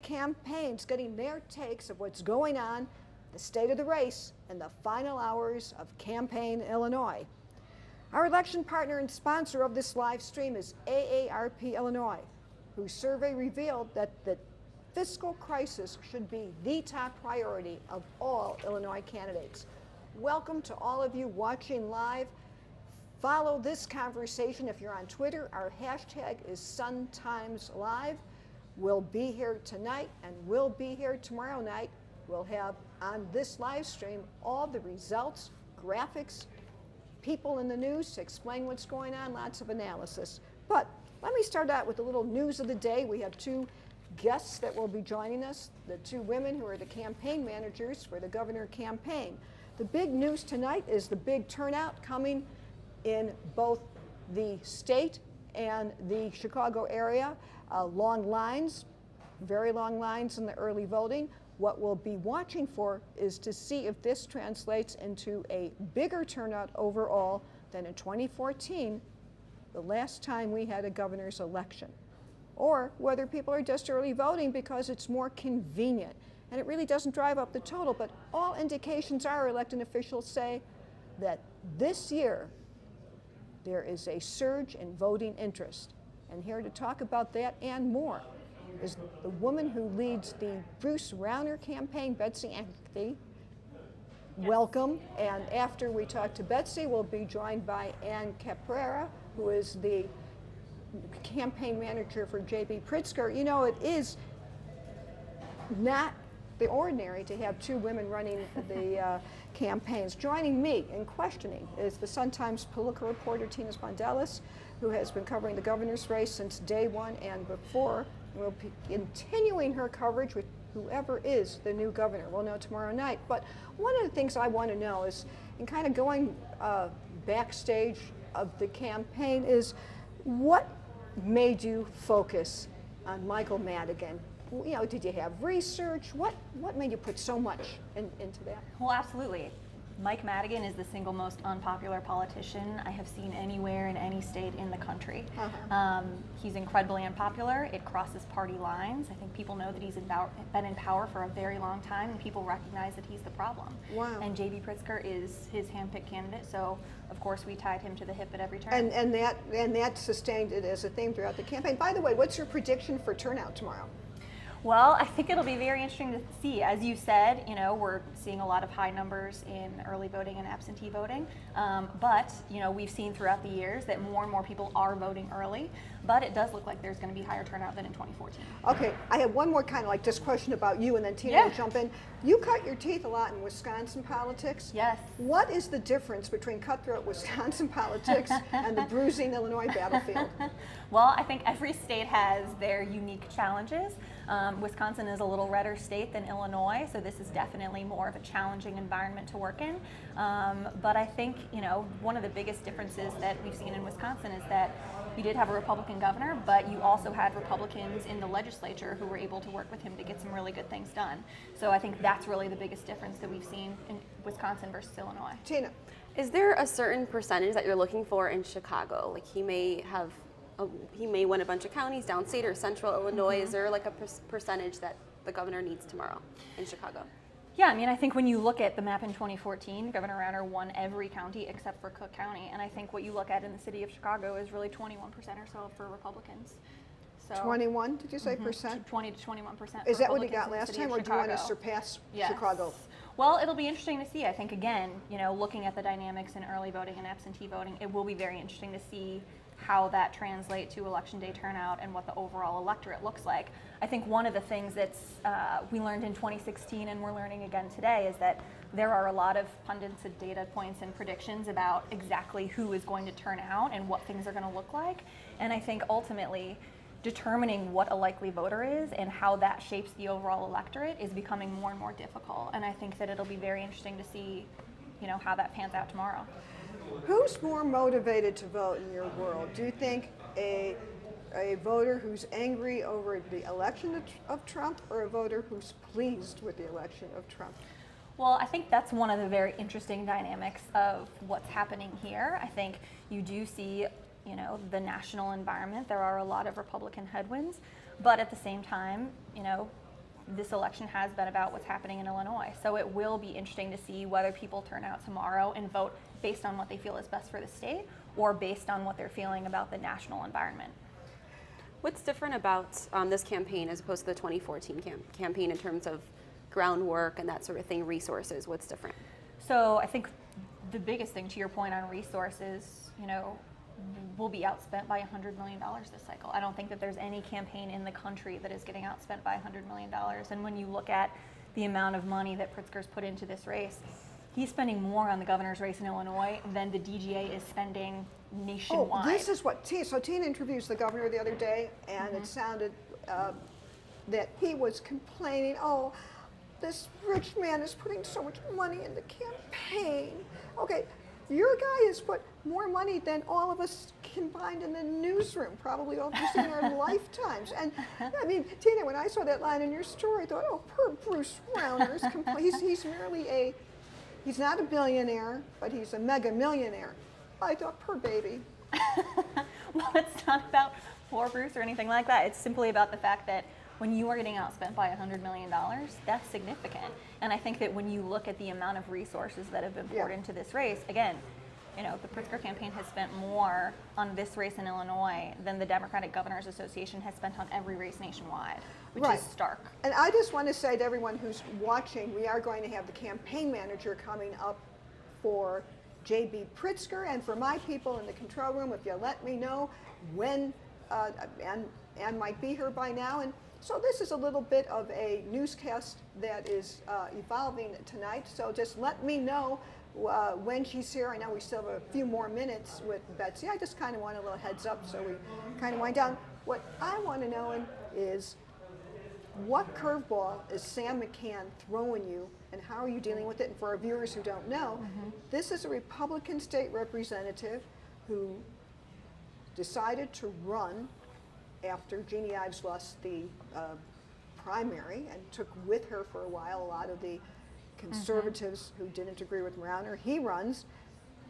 campaigns, getting their takes of what's going on, the state of the race, and the final hours of campaign Illinois. Our election partner and sponsor of this live stream is AARP Illinois, whose survey revealed that the fiscal crisis should be the top priority of all Illinois candidates. Welcome to all of you watching live. Follow this conversation if you're on Twitter. Our hashtag is SunTimesLive. We'll be here tonight and we'll be here tomorrow night. We'll have on this live stream all the results, graphics, people in the news to explain what's going on, lots of analysis. But let me start out with a little news of the day. We have two guests that will be joining us, the two women who are the campaign managers for the governor campaign. The big news tonight is the big turnout coming in both the state and the Chicago area. Long lines, very long lines in the early voting. What we'll be watching for is to see if this translates into a bigger turnout overall than in 2014, the last time we had a governor's election, or whether people are just early voting because it's more convenient. And it really doesn't drive up the total, but all indications are elected officials say that this year there is a surge in voting interest. And here to talk about that and more is the woman who leads the Bruce Rauner campaign, Betsy Anthony. Yes. Welcome. And after we talk to Betsy, we'll be joined by Ann Caprera, who is the campaign manager for J.B. Pritzker. You know, it is not the ordinary to have two women running the campaigns. Joining me in questioning is the Sun-Times political reporter Tina Spondelis, who has been covering the governor's race since day one and before. We'll be continuing her coverage with whoever is the new governor. We'll know tomorrow night. But one of the things I want to know is, in kind of going backstage of the campaign, is what made you focus on Michael Madigan? You know, did you have research? What made you put so much into that? Well, absolutely. Mike Madigan is the single most unpopular politician I have seen anywhere in any state in the country. He's incredibly unpopular. It crosses party lines. I think people know that he's been in power for a very long time, and people recognize that he's the problem. Wow. And J.B. Pritzker is his handpicked candidate, so of course we tied him to the hip at every turn. And that sustained it as a theme throughout the campaign. By the way, what's your prediction for turnout tomorrow? Well, I think it'll be very interesting to see. As you said, you know, we're seeing a lot of high numbers in early voting and absentee voting. But, you know, we've seen throughout the years that more and more people are voting early. But it does look like there's going to be higher turnout than in 2014. Okay, I have one more kind of like just question about you, and then Tina will jump in. You cut your teeth a lot in Wisconsin politics. Yes. What is the difference between cutthroat Wisconsin politics and the bruising Illinois battlefield? Well, I think every state has their unique challenges. Wisconsin is a little redder state than Illinois, so this is definitely more of a challenging environment to work in. But I think, you know, one of the biggest differences that we've seen in Wisconsin is that you did have a Republican governor, but you also had Republicans in the legislature who were able to work with him to get some really good things done. So I think that's really the biggest difference that we've seen in Wisconsin versus Illinois. Tina. Is there a certain percentage that you're looking for in Chicago? Like he may win a bunch of counties downstate or central Illinois. Is there like a percentage that the governor needs tomorrow in Chicago? Yeah, I mean, I think when you look at the map in 2014, Governor Rauner won every county except for Cook County. And I think what you look at in the city of Chicago is really 21% or so for Republicans. So 21, did you say, percent? 20 to 21%. Is that what he got last time, or do you want to surpass Chicago? Well, it'll be interesting to see. I think, again, you know, looking at the dynamics in early voting and absentee voting, it will be very interesting to see how that translates to election day turnout and what the overall electorate looks like. I think one of the things that's we learned in 2016 and we're learning again today is that there are a lot of pundits and data points and predictions about exactly who is going to turn out and what things are going to look like. And I think ultimately determining what a likely voter is and how that shapes the overall electorate is becoming more and more difficult. And I think that it'll be very interesting to see, you know, how that pans out tomorrow. Who's more motivated to vote in your world? Do you think a voter who's angry over the election of Trump, or a voter who's pleased with the election of Trump? Well, I think that's one of the very interesting dynamics of what's happening here. I think you do see, you know, the national environment. There are a lot of Republican headwinds, but at the same time, you know, this election has been about what's happening in Illinois. So it will be interesting to see whether people turn out tomorrow and vote based on what they feel is best for the state or based on what they're feeling about the national environment. What's different about this campaign as opposed to the 2014 campaign in terms of groundwork and that sort of thing, resources? What's different? So I think the biggest thing, to your point on resources, you know, will be outspent by $100 million this cycle. I don't think that there's any campaign in the country that is getting outspent by $100 million. And when you look at the amount of money that Pritzker's put into this race, he's spending more on the governor's race in Illinois than the DGA is spending nationwide. Oh, this is what Tina interviews the governor the other day, and it sounded that he was complaining, oh, this rich man is putting so much money in the campaign. Okay, your guy has put more money than all of us combined in the newsroom, probably all just in our lifetimes. And I mean, Tina, when I saw that line in your story, I thought, oh, poor Bruce Rauner's he's merely he's not a billionaire, but he's a mega millionaire. I thought, poor baby. Well, it's not about poor Bruce or anything like that. It's simply about the fact that when you are getting outspent by $100 million, that's significant. And I think that when you look at the amount of resources that have been poured into this race, again, you know, the Pritzker campaign has spent more on this race in Illinois than the Democratic Governors Association has spent on every race nationwide, which is stark. And I just want to say to everyone who's watching, we are going to have the campaign manager coming up for J.B. Pritzker, and for my people in the control room, if you let me know when, Ann might be here by now. And so this is a little bit of a newscast that is evolving tonight, so just let me know when she's here. I know we still have a few more minutes with Betsy. I just kind of want a little heads up so we kind of wind down. What I want to know is, what curveball is Sam McCann throwing you, and how are you dealing with it? And for our viewers who don't know, this is a Republican state representative who decided to run after Jeannie Ives lost the primary, and took with her for a while a lot of the conservatives who didn't agree with Rauner. He runs.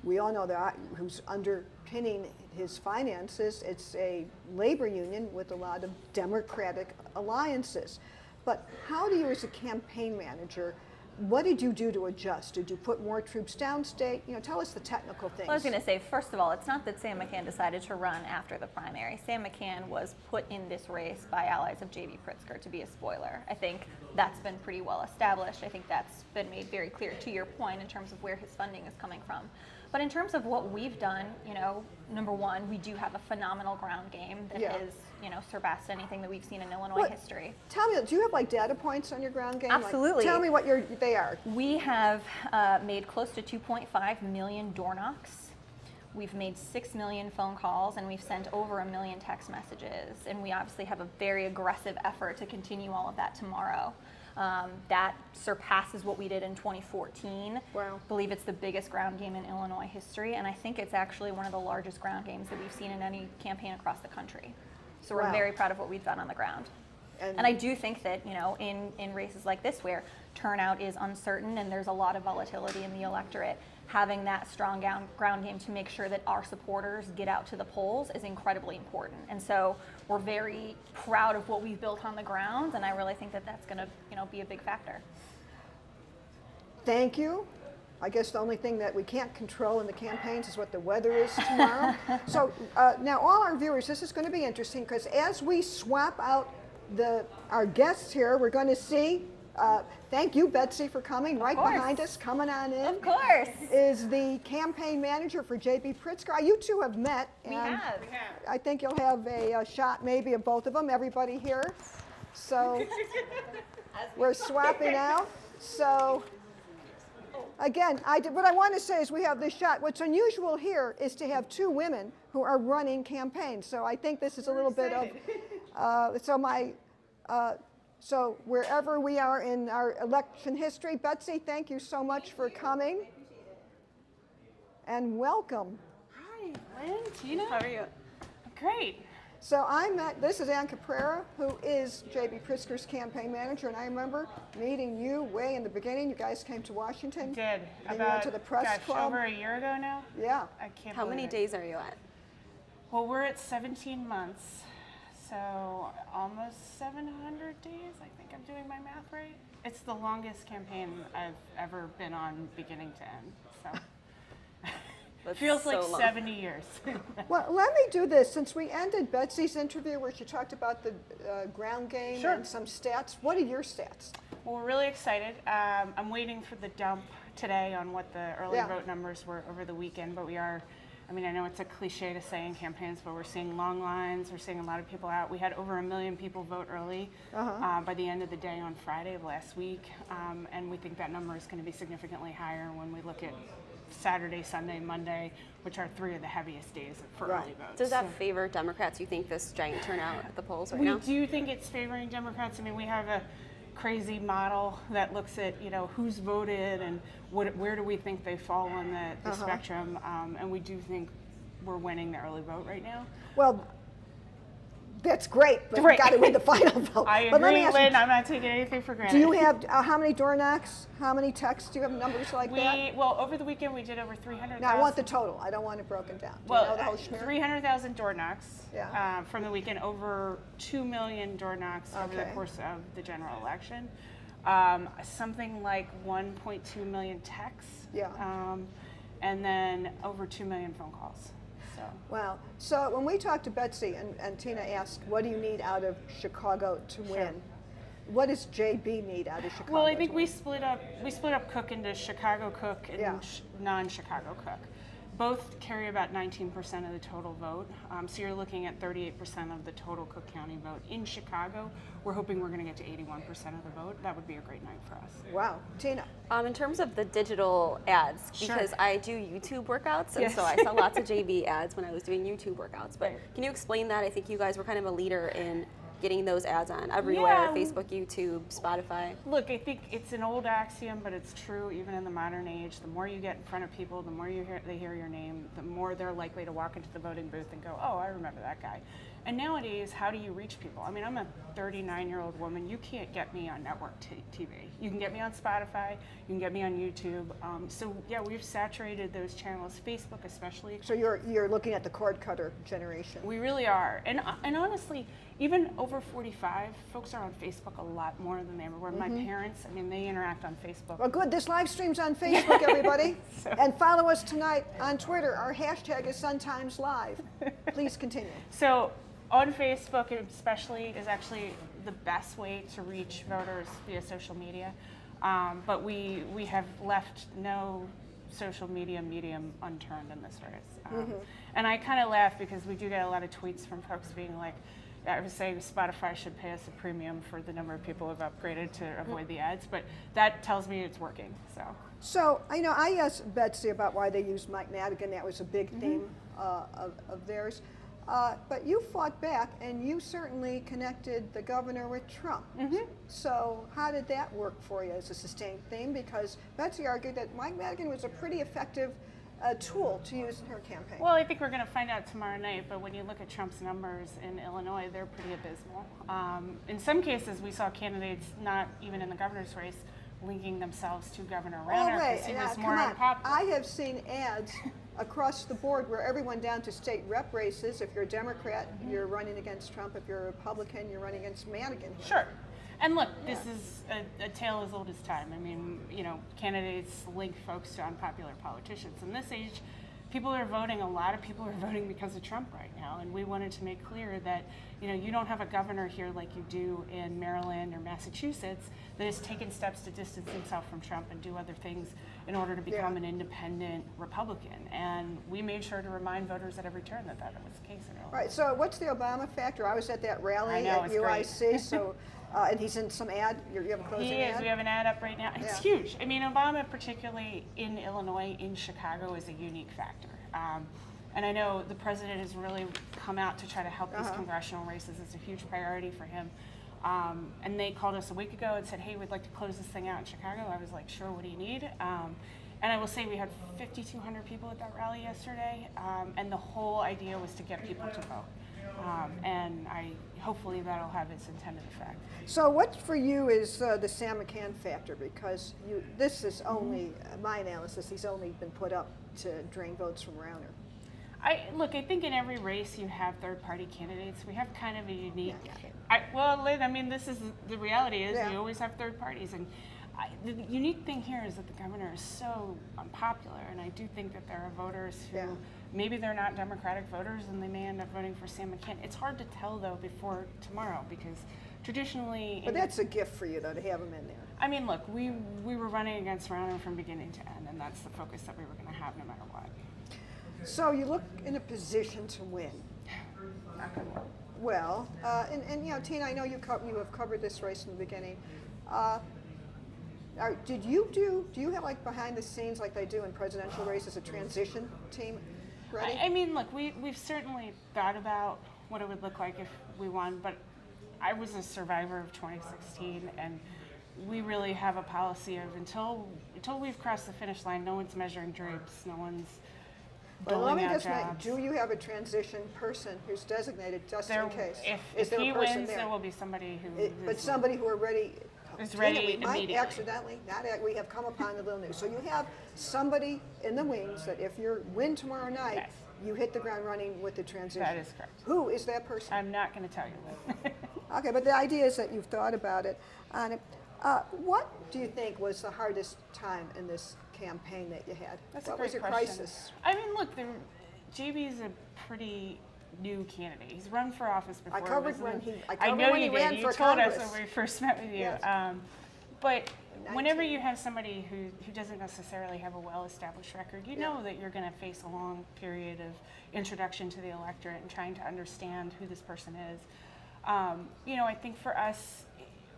We all know that who's underpinning his finances. It's a labor union with a lot of Democratic alliances. But how do you, as a campaign manager, what did you do to adjust? Did you put more troops downstate? You know, tell us the technical things. Well, I was going to say, first of all, it's not that Sam McCann decided to run after the primary. Sam McCann was put in this race by allies of J.B. Pritzker to be a spoiler. I think that's been pretty well established. I think that's been made very clear, to your point, in terms of where his funding is coming from. But in terms of what we've done, you know, number one, we do have a phenomenal ground game that has, you know, surpassed anything that we've seen in Illinois history. Tell me, do you have like data points on your ground game? Absolutely. Like, tell me what they are. We have made close to 2.5 million door knocks. We've made 6 million phone calls, and we've sent over 1 million text messages. And we obviously have a very aggressive effort to continue all of that tomorrow. That surpasses what we did in 2014. Wow. I believe it's the biggest ground game in Illinois history, and I think it's actually one of the largest ground games that we've seen in any campaign across the country. So we're very proud of what we've done on the ground. And I do think that, you know, in races like this where turnout is uncertain and there's a lot of volatility in the electorate, having that strong ground game to make sure that our supporters get out to the polls is incredibly important. And so we're very proud of what we've built on the ground, and I really think that that's going to, you know, be a big factor. Thank you. I guess the only thing that we can't control in the campaigns is what the weather is tomorrow. So now all our viewers, this is going to be interesting, because as we swap out our guests here, we're going to see, thank you, Betsy, for coming. Right behind us, coming on in. Of course. Is the campaign manager for J.B. Pritzker. You two have met. We have. I think you'll have a shot maybe of both of them, everybody here. So we're swapping out. So again, what I want to say is we have this shot. What's unusual here is to have two women who are running campaigns. So I think this is a little bit of, so wherever we are in our election history, Betsy, thank you so much for coming. And welcome. Hi, Lynn, Tina. How are you? Great. So this is Ann Caprera, who is J.B. Pritzker's campaign manager, and I remember meeting you way in the beginning. You guys came to Washington. Did. And you went to the press club. Over a year ago now? Yeah. I can't How believe many it. days are you at? Well, we're at 17 months. so almost 700 days. I think I'm doing my math right. It's the longest campaign I've ever been on, beginning to end. So That's feels so like long. 70 years. Well, let me do this. Since we ended Betsy's interview where she talked about the ground game Sure. and some stats, what are your stats? Well, we're really excited. I'm waiting for the dump today on what the early vote numbers were over the weekend, but we are, I mean, I know it's a cliche to say in campaigns, but we're seeing long lines, we're seeing a lot of people out. We had over 1 million people vote early by the end of the day on Friday of last week, and we think that number is going to be significantly higher when we look at Saturday, Sunday, Monday, which are 3 of the heaviest days for early votes. Does that favor Democrats, you think, this giant turnout at the polls right We now? do think it's favoring Democrats. I mean, we have a crazy model that looks at, you know, who's voted and where do we think they fall on the spectrum, and we do think we're winning the early vote right now. Well, that's great, but you got to win the final vote. I But let me agree, ask you, Lynn. I'm not taking anything for granted. do you have how many door knocks? How many texts? Do you have numbers like that? Well, over the weekend we did over 300,000. No, I want the total. I don't want it broken down. Do you know the whole schmear? 300,000 door knocks Yeah. from the weekend, over 2 million door knocks over the course of the general election. Something like 1.2 million texts. Yeah. And then over 2 million phone calls. So. Wow. So when we talked to Betsy and Tina asked, what do you need out of Chicago to win? What does JB need out of Chicago? Well, I think to we win? split up Cook into Chicago Cook and non-Chicago Cook. Both carry about 19% of the total vote. So you're looking at 38% of the total Cook County vote. In Chicago, we're hoping we're going to get to 81% of the vote. That would be a great night for us. Wow. Tina. In terms of the digital ads, because I do YouTube workouts, and so I saw lots of JB ads when I was doing YouTube workouts. But can you explain that? I think you guys were kind of a leader in getting those ads on everywhere, Facebook, YouTube, Spotify. Look, I think it's an old axiom, but it's true even in the modern age. The more you get in front of people, the more they hear your name, the more they're likely to walk into the voting booth and go, oh, I remember that guy. And nowadays, how do you reach people? I mean, I'm a 39-year-old woman. You can't get me on network TV. You can get me on Spotify. You can get me on YouTube. So yeah, we've saturated those channels, Facebook especially. So you're looking at the cord cutter generation. We really are. And honestly, even over 45, folks are on Facebook a lot more than they ever were. My parents, I mean, they interact on Facebook. Well, good. This live stream's on Facebook, everybody. And follow us tonight on Twitter. Our hashtag is SunTimesLive. Please continue. So on Facebook especially is actually the best way to reach voters via social media. But we have left no social media medium unturned in this race. And I kind of laugh because we do get a lot of tweets from folks being like, I was saying Spotify should pay us a premium for the number of people who've upgraded to avoid the ads, but that tells me it's working. So I know I asked Betsy about why they used Mike Madigan. That was a big theme of theirs. But you fought back, and you certainly connected the governor with Trump. So how did that work for you as a sustained theme? Because Betsy argued that Mike Madigan was a pretty effective tool to use in her campaign. Well, I think we're going to find out tomorrow night, but when you look at Trump's numbers in Illinois, they're pretty abysmal. In some cases, we saw candidates not even in the governor's race linking themselves to Governor Rauner because he was more unpopular. I have seen ads across the board where everyone down to state rep races, if you're a Democrat, you're running against Trump. If you're a Republican, you're running against Madigan. Sure. And look, this is a tale as old as time. I mean, you know, candidates link folks to unpopular politicians. In this age, people are voting, a lot of people are voting because of Trump right now. And we wanted to make clear that, you know, you don't have a governor here like you do in Maryland or Massachusetts that has taken steps to distance himself from Trump and do other things in order to become an independent Republican. And we made sure to remind voters at every turn that that was the case in Illinois. Right, so what's the Obama factor? I was at that rally at UIC, so, and he's in some ad, you have a closing ad? He is, we have an ad up right now. It's huge. I mean, Obama, particularly in Illinois, in Chicago, is a unique factor. And I know the president has really come out to try to help these congressional races. It's a huge priority for him. And they called us a week ago and said, hey, we'd like to close this thing out in Chicago. I was like, sure, what do you need? And I will say we had 5,200 people at that rally yesterday, and the whole idea was to get people to vote. And hopefully that'll have its intended effect. So what for you is the Sam McCann factor? Because this is only, my analysis, he's only been put up to drain votes from Rauner. Look, I think in every race you have third-party candidates. We have kind of a unique. Yeah. Well, Lynn, I mean, this is the reality is Yeah. you always have third parties, and the unique thing here is that the governor is so unpopular, and I do think that there are voters who maybe they're not Democratic voters and they may end up voting for Sam McCann. It's hard to tell though before tomorrow because traditionally. But that's a gift for you though to have him in there. I mean, look, we were running against Rauner from beginning to end, and that's the focus that we were going to have no matter what. So you look in a position to win. Well, and you know, Tina, I know you have covered this race in the beginning. Do you have like behind the scenes like they do in presidential races a transition team ready? I mean, look, we've certainly thought about what it would look like if we won, but I was a survivor of 2016, and we really have a policy of until we've crossed the finish line, no one's measuring drapes, no one's Well, let doling me out just make, jobs. do you have a transition person who's designated just in case? If there a he person wins, there? there will be somebody who But somebody who are ready. is Tina, ready we might immediately. accidentally, we have come upon the little news. So you have somebody in the wings that if you win tomorrow night, Yes. you hit the ground running with the transition. That is correct. Who is that person? I'm not going to tell you that. Okay, but the idea is that you've thought about it. On it. What do you think was the hardest time in this campaign that you had? That's what a great was your question. crisis? I mean, look, JB is a pretty new candidate. He's run for office before. I covered wasn't when he? he. I I covered know when you he ran did. for You told Congress. us when we first met with you. Yes. But whenever 19. you have somebody who doesn't necessarily have a well-established record, you know that you're going to face a long period of introduction to the electorate and trying to understand who this person is. You know, I think for us,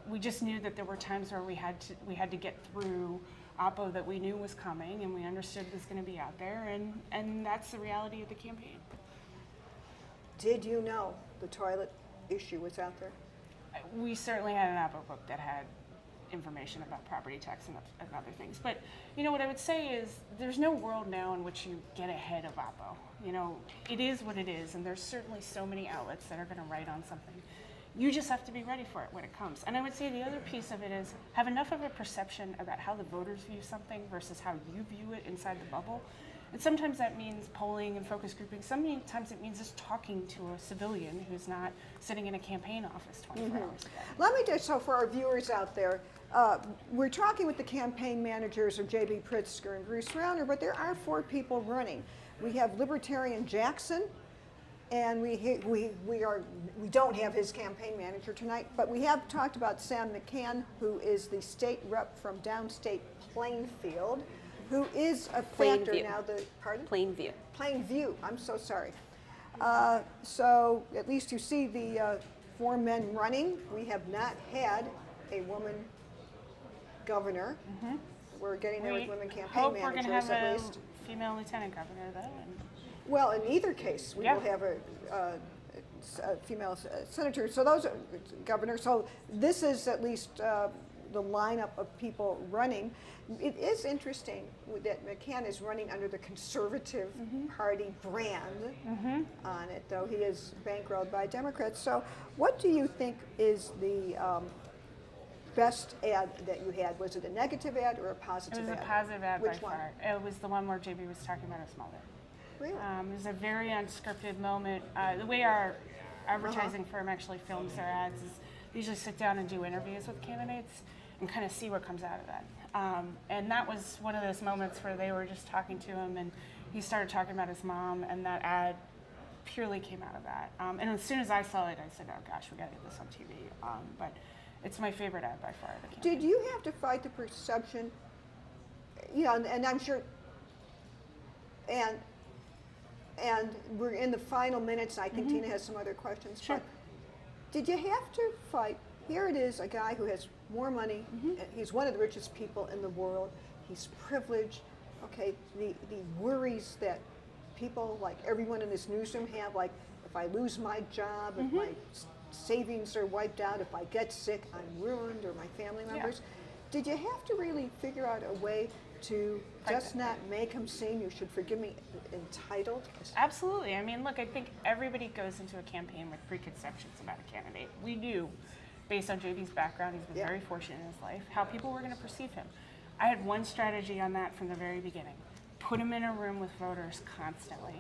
we just knew that there were times where we had to get through Oppo that we knew was coming and we understood was going to be out there, and that's the reality of the campaign. Did you know the toilet issue was out there? We certainly had an Oppo book that had information about property tax and other things. But you know what I would say is there's no world now in which you get ahead of Oppo. You know, it is what it is, and there's certainly so many outlets that are going to write on something. You just have to be ready for it when it comes. And I would say the other piece of it is have enough of a perception about how the voters view something versus how you view it inside the bubble. And sometimes that means polling and focus grouping. Sometimes it means just talking to a civilian who's not sitting in a campaign office 24 hours a day. Let me just, so for our viewers out there, we're talking with the campaign managers of J.B. Pritzker and Bruce Rauner, but there are 4 people running. We have Libertarian Jackson, and we don't have his campaign manager tonight, but we have talked about Sam McCann, who is the state rep from downstate Plainfield, who is a factor Plainview. now. Pardon? Plainview. Plainview. I'm so sorry. So at least you see the 4 men running. We have not had a woman governor. We're getting there with women campaign hope we're going to managers have at a least. female lieutenant governor, though. And Well, in either case, we will have a female senator. So those are governors. So this is at least the lineup of people running. It is interesting that McCann is running under the Conservative Party brand on it, though he is bankrolled by Democrats. So what do you think is the best ad that you had? Was it a negative ad or a positive ad? it was a positive ad Which by one? far. It was the one where JB was talking about his mother. Really? It was a very unscripted moment. The way our advertising firm actually films their ads is they usually sit down and do interviews with candidates and kind of see what comes out of that. And that was one of those moments where they were just talking to him and he started talking about his mom, and that ad purely came out of that. And as soon as I saw it, I said, oh gosh, we got to get this on TV. But it's my favorite ad by far. The campaign. Did you have to fight the perception, you know, and I'm sure, and we're in the final minutes, I think Tina has some other questions, Sure. but did you have to fight? Here it is, a guy who has more money, he's one of the richest people in the world, he's privileged, okay, the worries that people, like everyone in this newsroom have, like if I lose my job, if my savings are wiped out, if I get sick, I'm ruined, or my family members. Did you have to really figure out a way to just not make him seem, you should forgive me, entitled? Absolutely. I mean, look, I think everybody goes into a campaign with preconceptions about a candidate. We knew, based on JB's background, he's been very fortunate in his life, how people were going to perceive him. I had one strategy on that from the very beginning. put him in a room with voters constantly.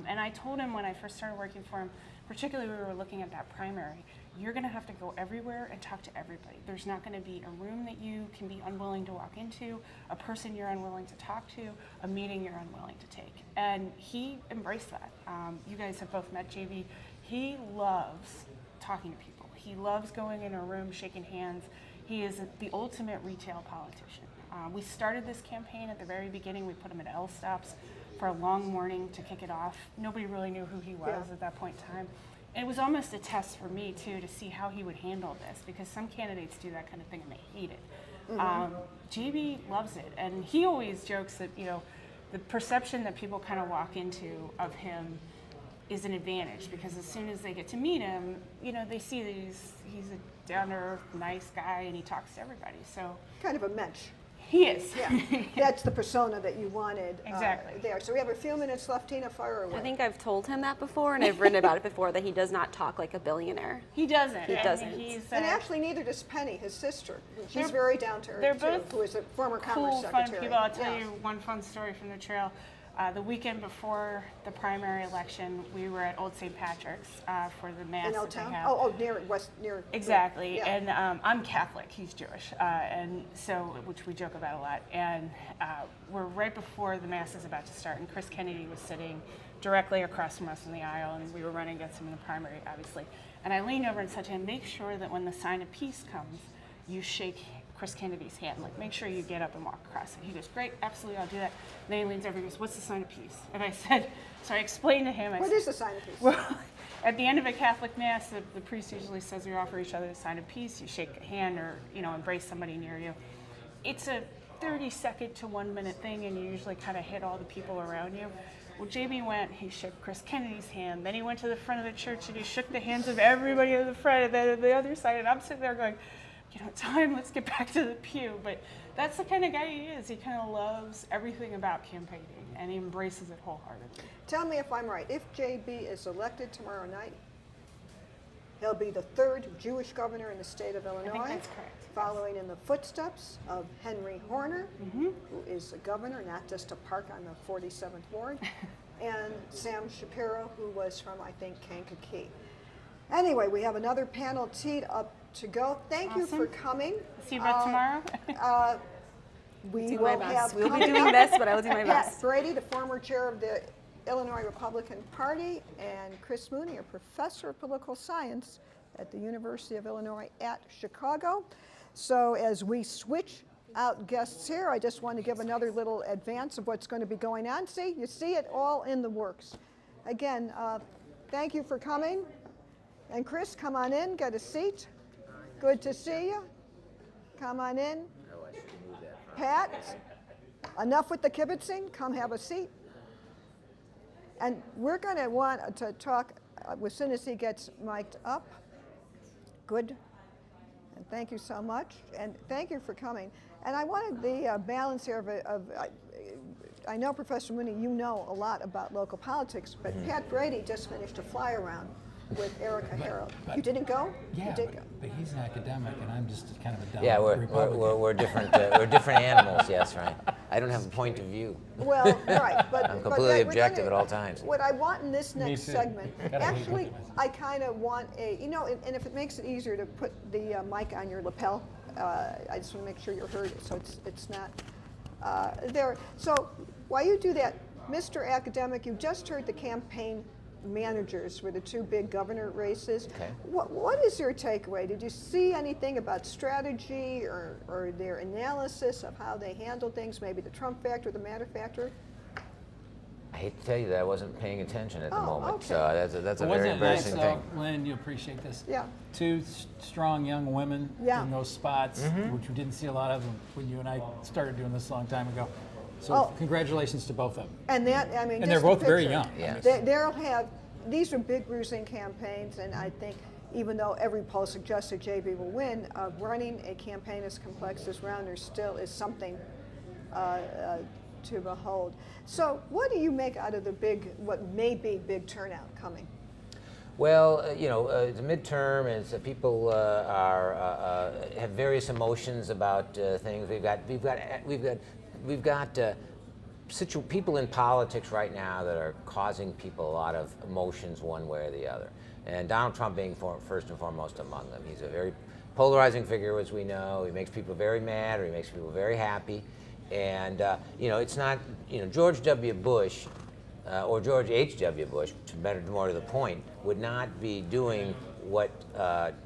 And I told him when I first started working for him, particularly when we were looking at that primary, you're going to have to go everywhere and talk to everybody. There's not going to be a room that you can be unwilling to walk into, a person you're unwilling to talk to, a meeting you're unwilling to take. And he embraced that. You guys have both met JB. He loves talking to people. He loves going in a room, shaking hands. He is the ultimate retail politician. We started this campaign at the very beginning. We put him at L stops for a long morning to kick it off. Nobody really knew who he was at that point in time. And it was almost a test for me, too, to see how he would handle this, because some candidates do that kind of thing and they hate it. JB loves it, and he always jokes that, you know, the perception that people kind of walk into of him is an advantage, because as soon as they get to meet him, you know, they see that he's a down-to-earth, nice guy, and he talks to everybody. So kind of a mensch. He is. Yeah, that's the persona that you wanted Exactly. there. So we have a few minutes left. Tina, fire away. I think I've told him that before, and I've written about it before, that he does not talk like a billionaire. He doesn't. He doesn't. And actually, neither does Penny, his sister. She's very down to earth, they're too, both who is a former Commerce cool, Secretary. fun people. I'll tell you one fun story from the trail. The weekend before the primary election, we were at Old St. Patrick's for the mass In that Old they Town? have. Oh, near West, near. Exactly, Yeah. and I'm Catholic, he's Jewish, and so, which we joke about a lot, and we're right before the mass is about to start, and Chris Kennedy was sitting directly across from us in the aisle, and we were running against him in the primary, obviously, and I leaned over and said to him, make sure that when the sign of peace comes, you shake Chris Kennedy's hand, like make sure you get up and walk across it. He goes, great, absolutely, I'll do that. And then he leans over and goes, what's the sign of peace? And I said, so I explained to him. What is the sign of peace? Well, at the end of a Catholic mass, the priest usually says we offer each other the sign of peace. You shake a hand or, you know, embrace somebody near you. It's a 30-second to 1 minute thing, and you usually kind of hit all the people around you. Well, JB went, he shook Chris Kennedy's hand, then he went to the front of the church and he shook the hands of everybody at the front and then at the other side, and I'm sitting there going, you know, time, let's get back to the pew. But that's the kind of guy he is. He kind of loves everything about campaigning, and he embraces it wholeheartedly. Tell me if I'm right. If JB is elected tomorrow night, he'll be the third Jewish governor in the state of Illinois. I think that's correct. Following in the footsteps of Henry Horner, who is a governor, not just a park on the 47th Ward, and Sam Shapiro, who was from, I think, Kankakee. Anyway, we have another panel teed up to go. Thank you for coming. See you about tomorrow. We Do will my best. have We'll be coming doing up this, but I will do my Pat best. Brady, the former chair of the Illinois Republican Party, and Chris Mooney, a professor of political science at the University of Illinois at Chicago. So as we switch out guests here, I just want to give another little advance of what's going to be going on. See, you see it all in the works. Again, thank you for coming. And Chris, come on in, get a seat. Good to see you. Come on in. Pat, enough with the kibitzing. Come have a seat. And we're going to want to talk as soon as he gets mic'd up. Good. And thank you so much. And thank you for coming. And I wanted the balance here I know, Professor Mooney, you know a lot about local politics, but Pat Brady just finished a fly around with Erica Harold. You didn't go? Yeah, you did go. but he's an academic, and I'm just kind of a dumb Yeah, Republican. we're different. We're different animals. Yes, right. I don't have a point of view. Well, right, but I'm completely we're objective gonna- at all times. What I want in this next too. segment, Gotta actually, look at myself. I kind of want a, you know, and if it makes it easier to put the mic on your lapel, I just want to make sure you're heard, so it's not there. So while you do that, Mr. Academic, you just heard the campaign managers for the two big governor races. Okay. What is your takeaway? Did you see anything about strategy or their analysis of how they handled things, maybe the Trump factor, the matter factor? I hate to tell you that I wasn't paying attention at the Oh, moment, okay. so that's a Wasn't very it nice, embarrassing though, thing. Lynn, you appreciate this? Yeah. Two strong young women Yeah. in those spots, Mm-hmm. which we didn't see a lot of them when you and I started doing this a long time ago. So Oh. congratulations to both of them. And that, I mean, And just they're a both very picture. young. Yeah. They'll have, these are big bruising campaigns, and I think even though every poll suggested JB will win, running a campaign as complex as Rounders still is something to behold. So what do you make out of the big, what may be big turnout coming? Well, you know, the midterm is people have various emotions about things. We've got people in politics right now that are causing people a lot of emotions one way or the other. And Donald Trump being first and foremost among them. He's a very polarizing figure, as we know. He makes people very mad, or he makes people very happy. And it's not, George W. Bush or George H.W. Bush, more to the point, would not be doing what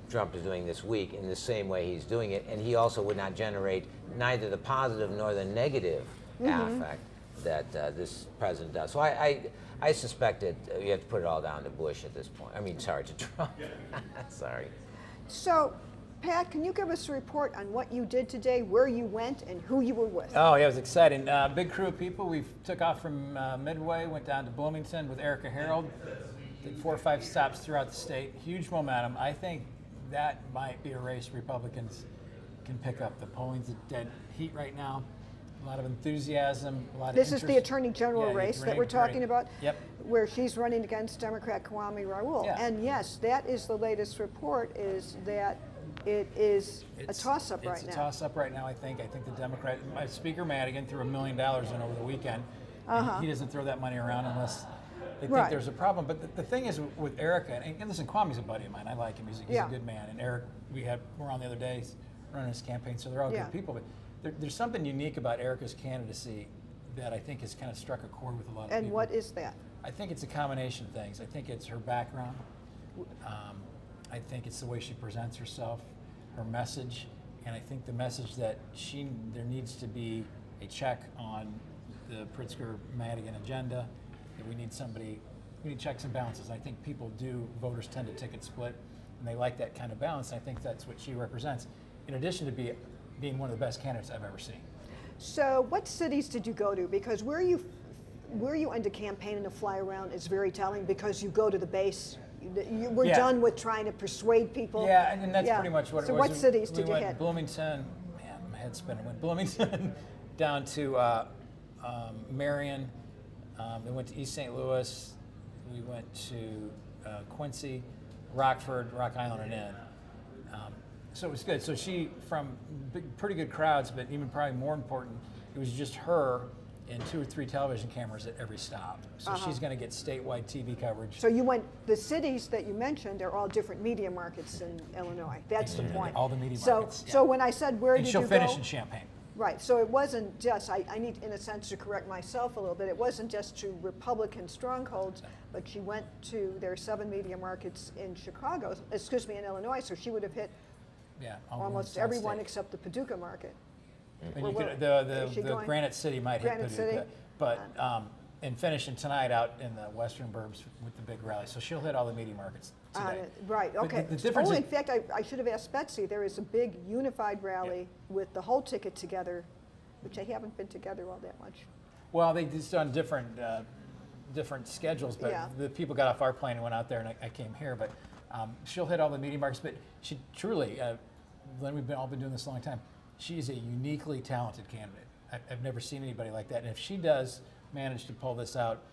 Trump is doing this week in the same way he's doing it, and he also would not generate neither the positive nor the negative affect that this president does. So I suspect that you have to put it all down to Bush at this point. I mean, sorry, to Trump. Sorry. So, Pat, can you give us a report on what you did today, where you went, and who you were with? Oh, yeah, it was exciting. Big crew of people. We took off from Midway, went down to Bloomington with Erica Harold, did 4 or 5 stops throughout the state. Huge momentum. I think that might be a race Republicans can pick up. The polling's at dead heat right now. A lot of enthusiasm, a lot of This interest. is the Attorney General race that we're talking about, Yep. where she's running against Democrat Kwame Raoul. Yeah. And yes, that is the latest report, is that it is a toss-up right now. It's a toss-up right now, I think. I think the Democrat, Speaker Madigan threw $1 million in over the weekend. And he doesn't throw that money around unless they think there's a problem. But the thing is with Erica, and listen, Kwame's a buddy of mine. I like him. He's a good man. And Eric, we're on the other day running his campaign, so they're all good people. But there's something unique about Erica's candidacy that I think has kind of struck a chord with a lot of people. And what is that? I think it's a combination of things. I think it's her background. I think it's the way she presents herself, her message, and I think the message that there needs to be a check on the Pritzker-Madigan agenda, that we need checks and balances. I think voters tend to ticket split, and they like that kind of balance, and I think that's what she represents, in addition to being one of the best candidates I've ever seen. So what cities did you go to? Because where you end a campaign and a fly around is very telling, because you go to the base. We're done with trying to persuade people. Yeah, and that's pretty much what it was. So what cities did you went hit? Bloomington, man, my head's spinning. Went Bloomington down to Marion. We went to East St. Louis. We went to Quincy, Rockford, Rock Island, and Inn. So it was good. So she, from pretty good crowds, but even probably more important, it was just her and 2 or 3 television cameras at every stop. So she's going to get statewide TV coverage. So the cities that you mentioned are all different media markets in Illinois. That's the point. All the media markets. So when I said where did you go? And she'll finish in Champaign. Right, so it wasn't just, I need in a sense to correct myself a little bit, it wasn't just to Republican strongholds, but she went to their 7 media markets in in Illinois, so she would have hit almost everyone except the Paducah market. And the Granite City might hit Paducah, but and finishing tonight out in the Western Burbs with the big rally. So she'll hit all the media markets today. Right, But okay. the difference in fact, I should have asked Betsy, there is a big unified rally with the whole ticket together, which they haven't been together all that much. Well, they just done different schedules, but the people got off our plane and went out there, and I came here. But she'll hit all the media markets. But she truly, Lynn, we've all been doing this a long time. She's a uniquely talented candidate. I've never seen anybody like that. And if she does manage to pull this out,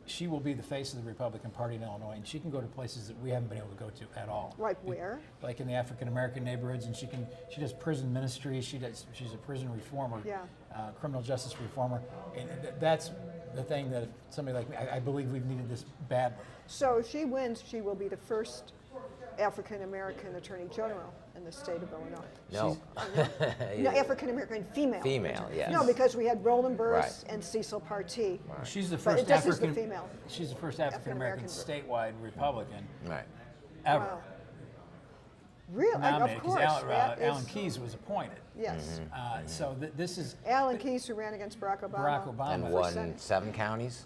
she will be the face of the Republican Party in Illinois, and she can go to places that we haven't been able to go to at all. Like where? Like in the African American neighborhoods, and she does prison ministry. She's a prison reformer, criminal justice reformer, and that's the thing that somebody like me, I believe we've needed this badly. So if she wins, she will be the first African American Attorney General in the state of Illinois. No. No, African American female. Female, yes. No, because we had Roland Burris and Cecil Partee. Right. She's the But first this is the African. female. She's the first African American statewide Republican ever. Wow. Really? Nominated, Of course. Alan Keyes was appointed. Yes. So this is Alan Keyes, who ran against Barack Obama. Barack Obama. And won 7 counties.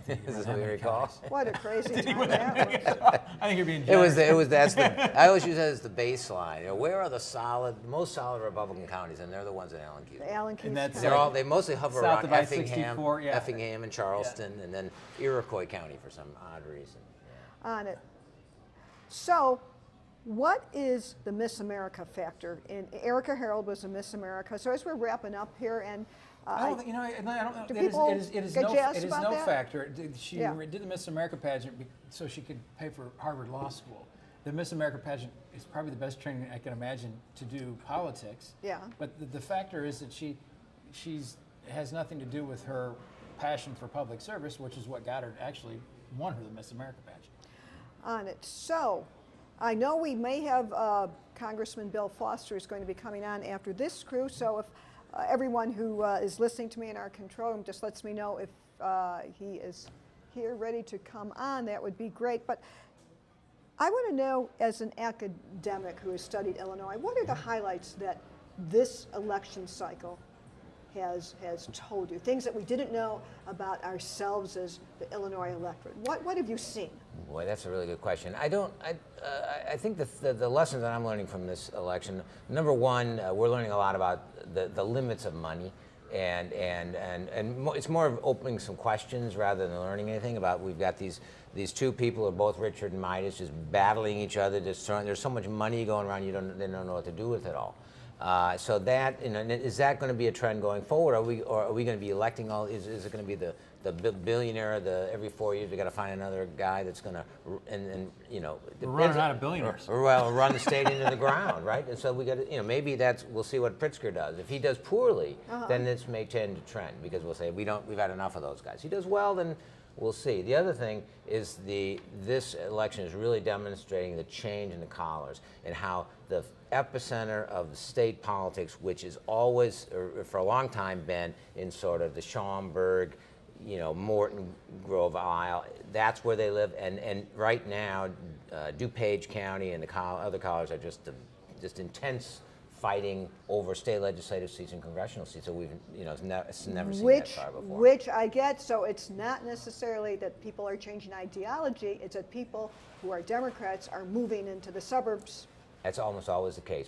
This is what we recall. What a crazy time that was. I think you're being It generous. was that's the I always use that as the baseline. Where are the most solid Republican counties? And they're the ones in Allen Keyes. The Alan Keyes. And that's- County. They mostly hover South around of I-64, Effingham and Charleston, and then Iroquois County for some odd reason. On it. So, what is the Miss America factor? And Erica Harold was a Miss America. So as we're wrapping up here, and I don't know. Do It is people get jazzed no about that? factor. She did the Miss America pageant so she could pay for Harvard Law School. The Miss America pageant is probably the best training I can imagine to do politics. Yeah. But the factor is that she's has nothing to do with her passion for public service, which is what got her actually won her the Miss America pageant. On it. So, I know we may have Congressman Bill Foster is going to be coming on after this crew. So if everyone who is listening to me in our control room just lets me know if he is here ready to come on, that would be great. But I want to know, as an academic who has studied Illinois, what are the highlights that this election cycle has told you? Things that we didn't know about ourselves as the Illinois electorate. What have you seen? Boy, that's a really good question. I think the lessons that I'm learning from this election, number one, we're learning a lot about the limits of money. And it's more of opening some questions rather than learning anything about. We've got these two people who are both Richard and Midas, just battling each other. There's so much money going around, they don't know what to do with it all. So that, is that going to be a trend going forward? Or are we going to be electing all? Is it going to be the billionaire? Every 4 years we got to find another guy that's going to We're running out of billionaires. Well, run the state into the ground, right? And so we got to, maybe we'll see what Pritzker does. If he does poorly, then this may tend to trend because we'll say we've had enough of those guys. He does well, then we'll see. The other thing is this election is really demonstrating the change in the collars and how the epicenter of the state politics, which is always, or for a long time, been in sort of the Schaumburg, Morton Grove Isle. That's where they live, and right now, DuPage County and the other colleges are just intense fighting over state legislative seats and congressional seats. So it's never seen that far before. Which I get. So it's not necessarily that people are changing ideology. It's that people who are Democrats are moving into the suburbs. That's almost always the case.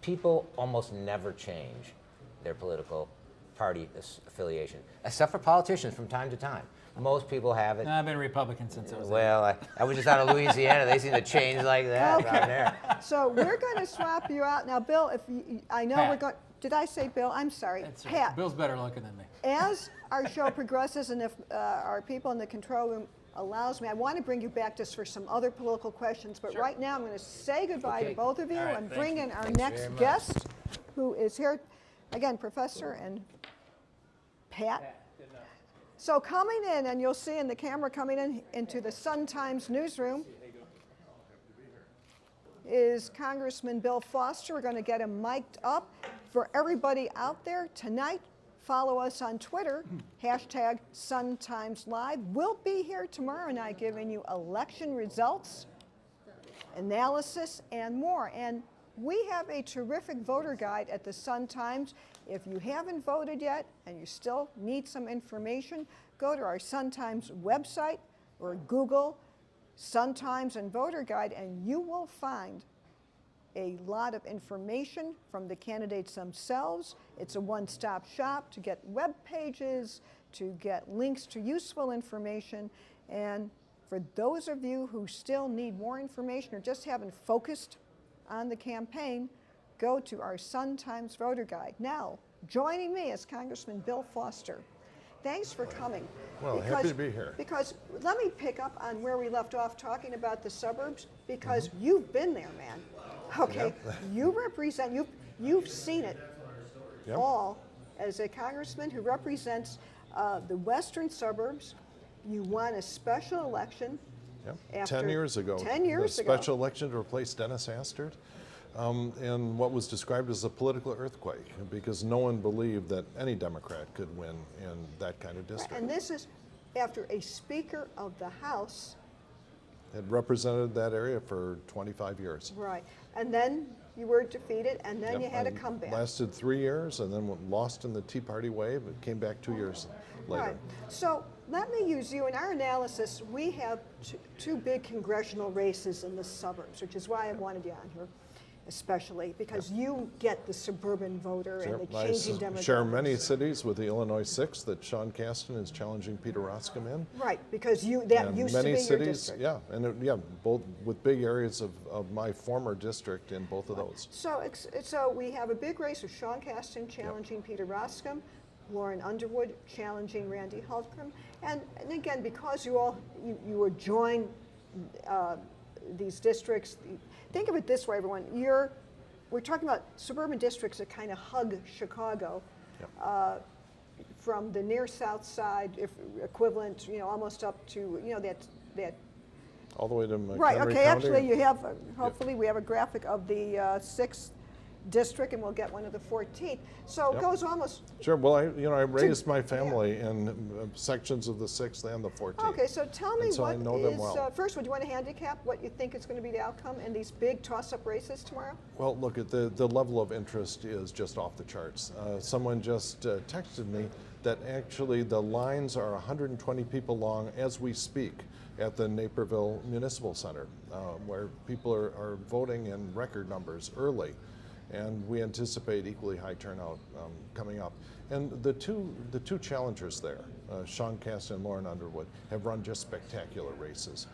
People almost never change their political party affiliation, except for politicians from time to time. Most people have it. No, I've been Republican since I was Well, I was just out of Louisiana. They seem to change like that down there. So we're going to swap you out. Now, Bill, I know Pat. we're going, did I say Bill? I'm sorry. That's Pat. right. Bill's better looking than me. As our show progresses, and if our people in the control room allows me, I want to bring you back just for some other political questions, but right now I'm going to say goodbye to both of you and bring in our next guest, who is here, again, Professor and Pat. So coming in, and you'll see in the camera coming in into the Sun-Times newsroom, is Congressman Bill Foster. We're going to get him mic'd up. For everybody out there tonight, follow us on Twitter, #SunTimesLive. We'll be here tomorrow night giving you election results, analysis, and more. And we have a terrific voter guide at the Sun-Times. If you haven't voted yet and you still need some information, go to our Sun-Times website or Google Sun-Times and Voter Guide, and you will find a lot of information from the candidates themselves. It's a one-stop shop to get web pages, to get links to useful information. And for those of you who still need more information or just haven't focused on the campaign, go to our Sun-Times Voter Guide. Now, joining me is Congressman Bill Foster. Thanks for coming. Well, happy to be here. Because let me pick up on where we left off talking about the suburbs, because you've been there, man. Okay, Yep. You represent, you've seen it Yep. all as a congressman who represents the western suburbs. You won a special election. Yep. After 10 years ago. 10 years the ago. special election to replace Dennis Hastert in what was described as a political earthquake, because no one believed that any Democrat could win in that kind of district. And this is after a Speaker of the House. It represented that area for 25 years. Right. And then you were defeated, and then Yep, you had a and comeback. Lasted 3 years, and then lost in the Tea Party wave. It came back 2 years later. Right. So let me use you. In our analysis, we have two big congressional races in the suburbs, which is why I wanted you on here, especially because you get the suburban voter and the I changing demographics. share many cities with the Illinois 6 that Sean Casten is challenging Peter Roscom in. Right, because that And used many to be your cities, district. yeah, and both with big areas of my former district in both of those. So we have a big race with Sean Casten challenging Peter Roscom, Lauren Underwood challenging Randy Hultgren, and again, because you would join these districts. Think of it this way, everyone. We're talking about suburban districts that kind of hug Chicago. Yep. from the near south side, if equivalent, almost up to, that. All the way to Right, McHenry okay, County? actually you have, hopefully we have a graphic of the 6th district, and we'll get one of the 14th. So it Yep. goes almost. Sure. Well, I raised my family in sections of the 6th and the 14th. Okay, so tell me And so I what know them well. first, would you want to handicap what you think is going to be the outcome in these big toss-up races tomorrow? Well, look, at the level of interest is just off the charts. Someone just texted me that actually the lines are 120 people long as we speak at the Naperville Municipal Center, where people are voting in record numbers early. And we anticipate equally high turnout coming up. And the two challengers there, Sean Cass and Lauren Underwood, have run just spectacular races.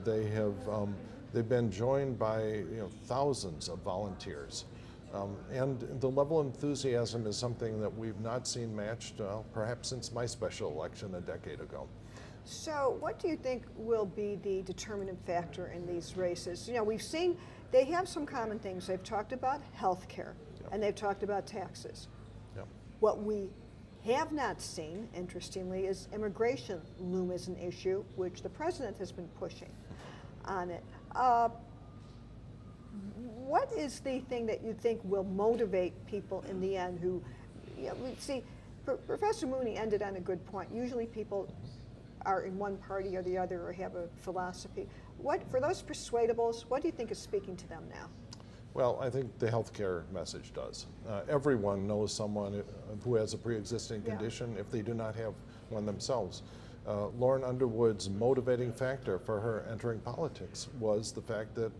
They've been joined by thousands of volunteers. And the level of enthusiasm is something that we've not seen matched perhaps since my special election a decade ago. So what do you think will be the determinant factor in these races? We've seen they have some common things. They've talked about health care, and they've talked about taxes. Yep. What we have not seen, interestingly, is immigration loom as an issue, which the president has been pushing on it. What is the thing that you think will motivate people in the end who, we see, Professor Mooney ended on a good point. Usually people are in one party or the other or have a philosophy. For those persuadables, what do you think is speaking to them now? Well, I think the healthcare message does. Everyone knows someone who has a pre-existing condition if they do not have one themselves. Lauren Underwood's motivating factor for her entering politics was the fact that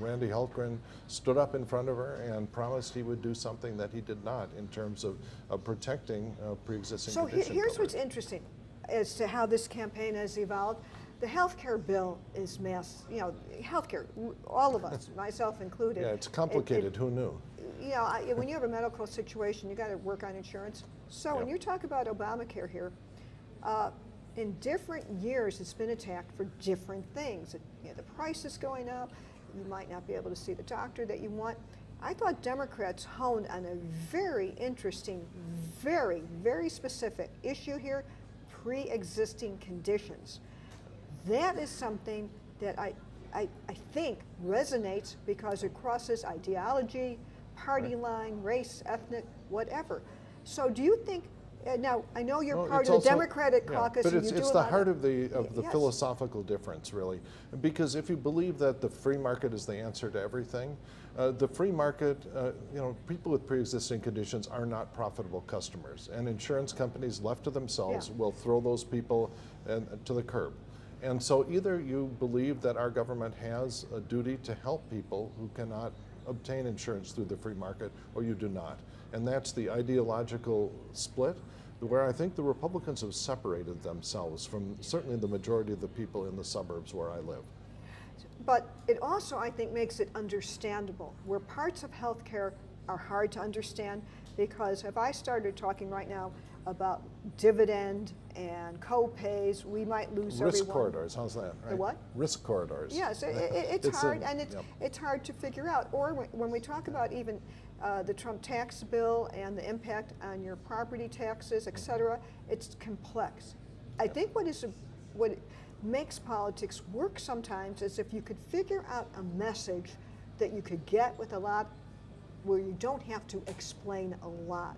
Randy Hultgren stood up in front of her and promised he would do something that he did not in terms of protecting pre-existing condition. So here's what's interesting as to how this campaign has evolved. The health care bill is health care, all of us, myself included. Yeah, it's complicated. Who knew? When you have a medical situation, you got to work on insurance. So when you talk about Obamacare here, in different years, it's been attacked for different things. The price is going up. You might not be able to see the doctor that you want. I thought Democrats honed on a very interesting, very, very specific issue here, pre-existing conditions. That is something that I think resonates because it crosses ideology, party line, race, ethnic, whatever. So do you think, now I know you're part of the Democratic caucus, but and you do it's a the lot heart of the yes. philosophical difference, really. Because if you believe that the free market is the answer to everything, the free market, people with pre-existing conditions are not profitable customers, and insurance companies left to themselves will throw those people to the curb. And so either you believe that our government has a duty to help people who cannot obtain insurance through the free market, or you do not. And that's the ideological split, where I think the Republicans have separated themselves from certainly the majority of the people in the suburbs where I live. But it also, I think, makes it understandable, where parts of healthcare are hard to understand, because if I started talking right now about dividend and co-pays, we might lose everyone. Risk corridors, how's that? Right? The what? Risk corridors. Yes, it's hard, and it's hard to figure out. Or when we talk about even the Trump tax bill and the impact on your property taxes, et cetera, it's complex. I think what makes politics work sometimes is if you could figure out a message that you could get with a lot, where you don't have to explain a lot.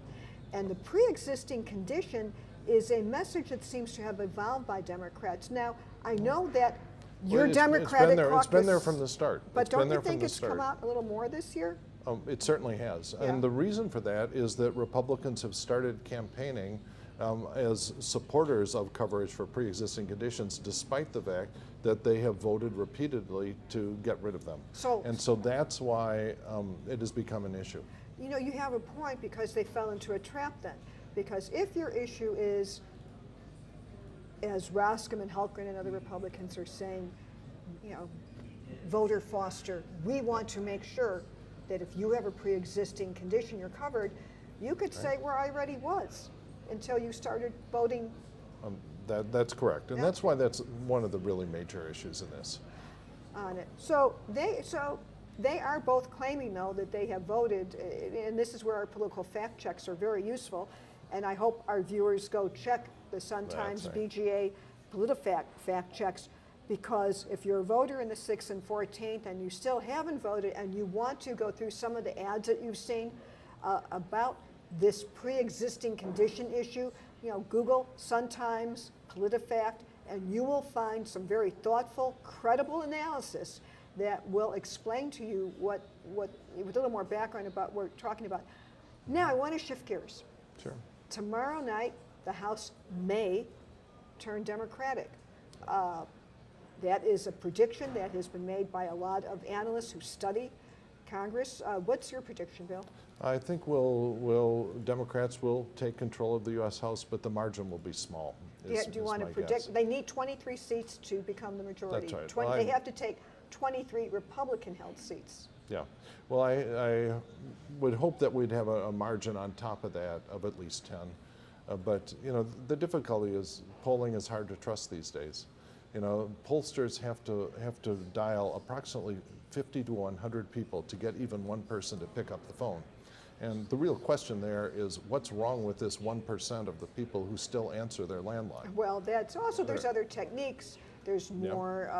And the pre-existing condition is a message that seems to have evolved by Democrats. Now, I know that your Democratic caucus... It's been there from the start. But don't you think it's come out a little more this year? It certainly has. Yeah. And the reason for that is that Republicans have started campaigning as supporters of coverage for pre-existing conditions, despite the fact that they have voted repeatedly to get rid of them. And so that's why it has become an issue. You have a point, because they fell into a trap then. Because if your issue is, as Roscoe and Hultgren and other Republicans are saying, voter foster, we want to make sure that if you have a pre-existing condition, you're covered, you could say where I already was until you started voting. That's correct. And that's why that's one of the really major issues in this. On it. So they are both claiming, though, that they have voted, and this is where our political fact checks are very useful. And I hope our viewers go check the Sun-Times That's right. BGA PolitiFact fact checks, because if you're a voter in the 6th and 14th and you still haven't voted and you want to go through some of the ads that you've seen about this pre-existing condition issue, you know, Google Sun-Times PolitiFact, and you will find some very thoughtful, credible analysis that will explain to you what with a little more background about what we're talking about. Now I want to shift gears. Sure. Tomorrow night, the House may turn Democratic. That is a prediction that has been made by a lot of analysts who study Congress. What's your prediction, Bill? I think Democrats will take control of the U.S. House, but the margin will be small. Do you want to predict? They need 23 seats to become the majority. That's right. They have to take 23 Republican-held seats. Yeah. Well, I would hope that we'd have a margin on top of that of at least 10. But, you know, the difficulty is polling is hard to trust these days. You know, pollsters have to dial approximately 50 to 100 people to get even one person to pick up the phone. And the real question there is, what's wrong with this 1% of the people who still answer their landline? Well, that's also, there's other techniques. There's more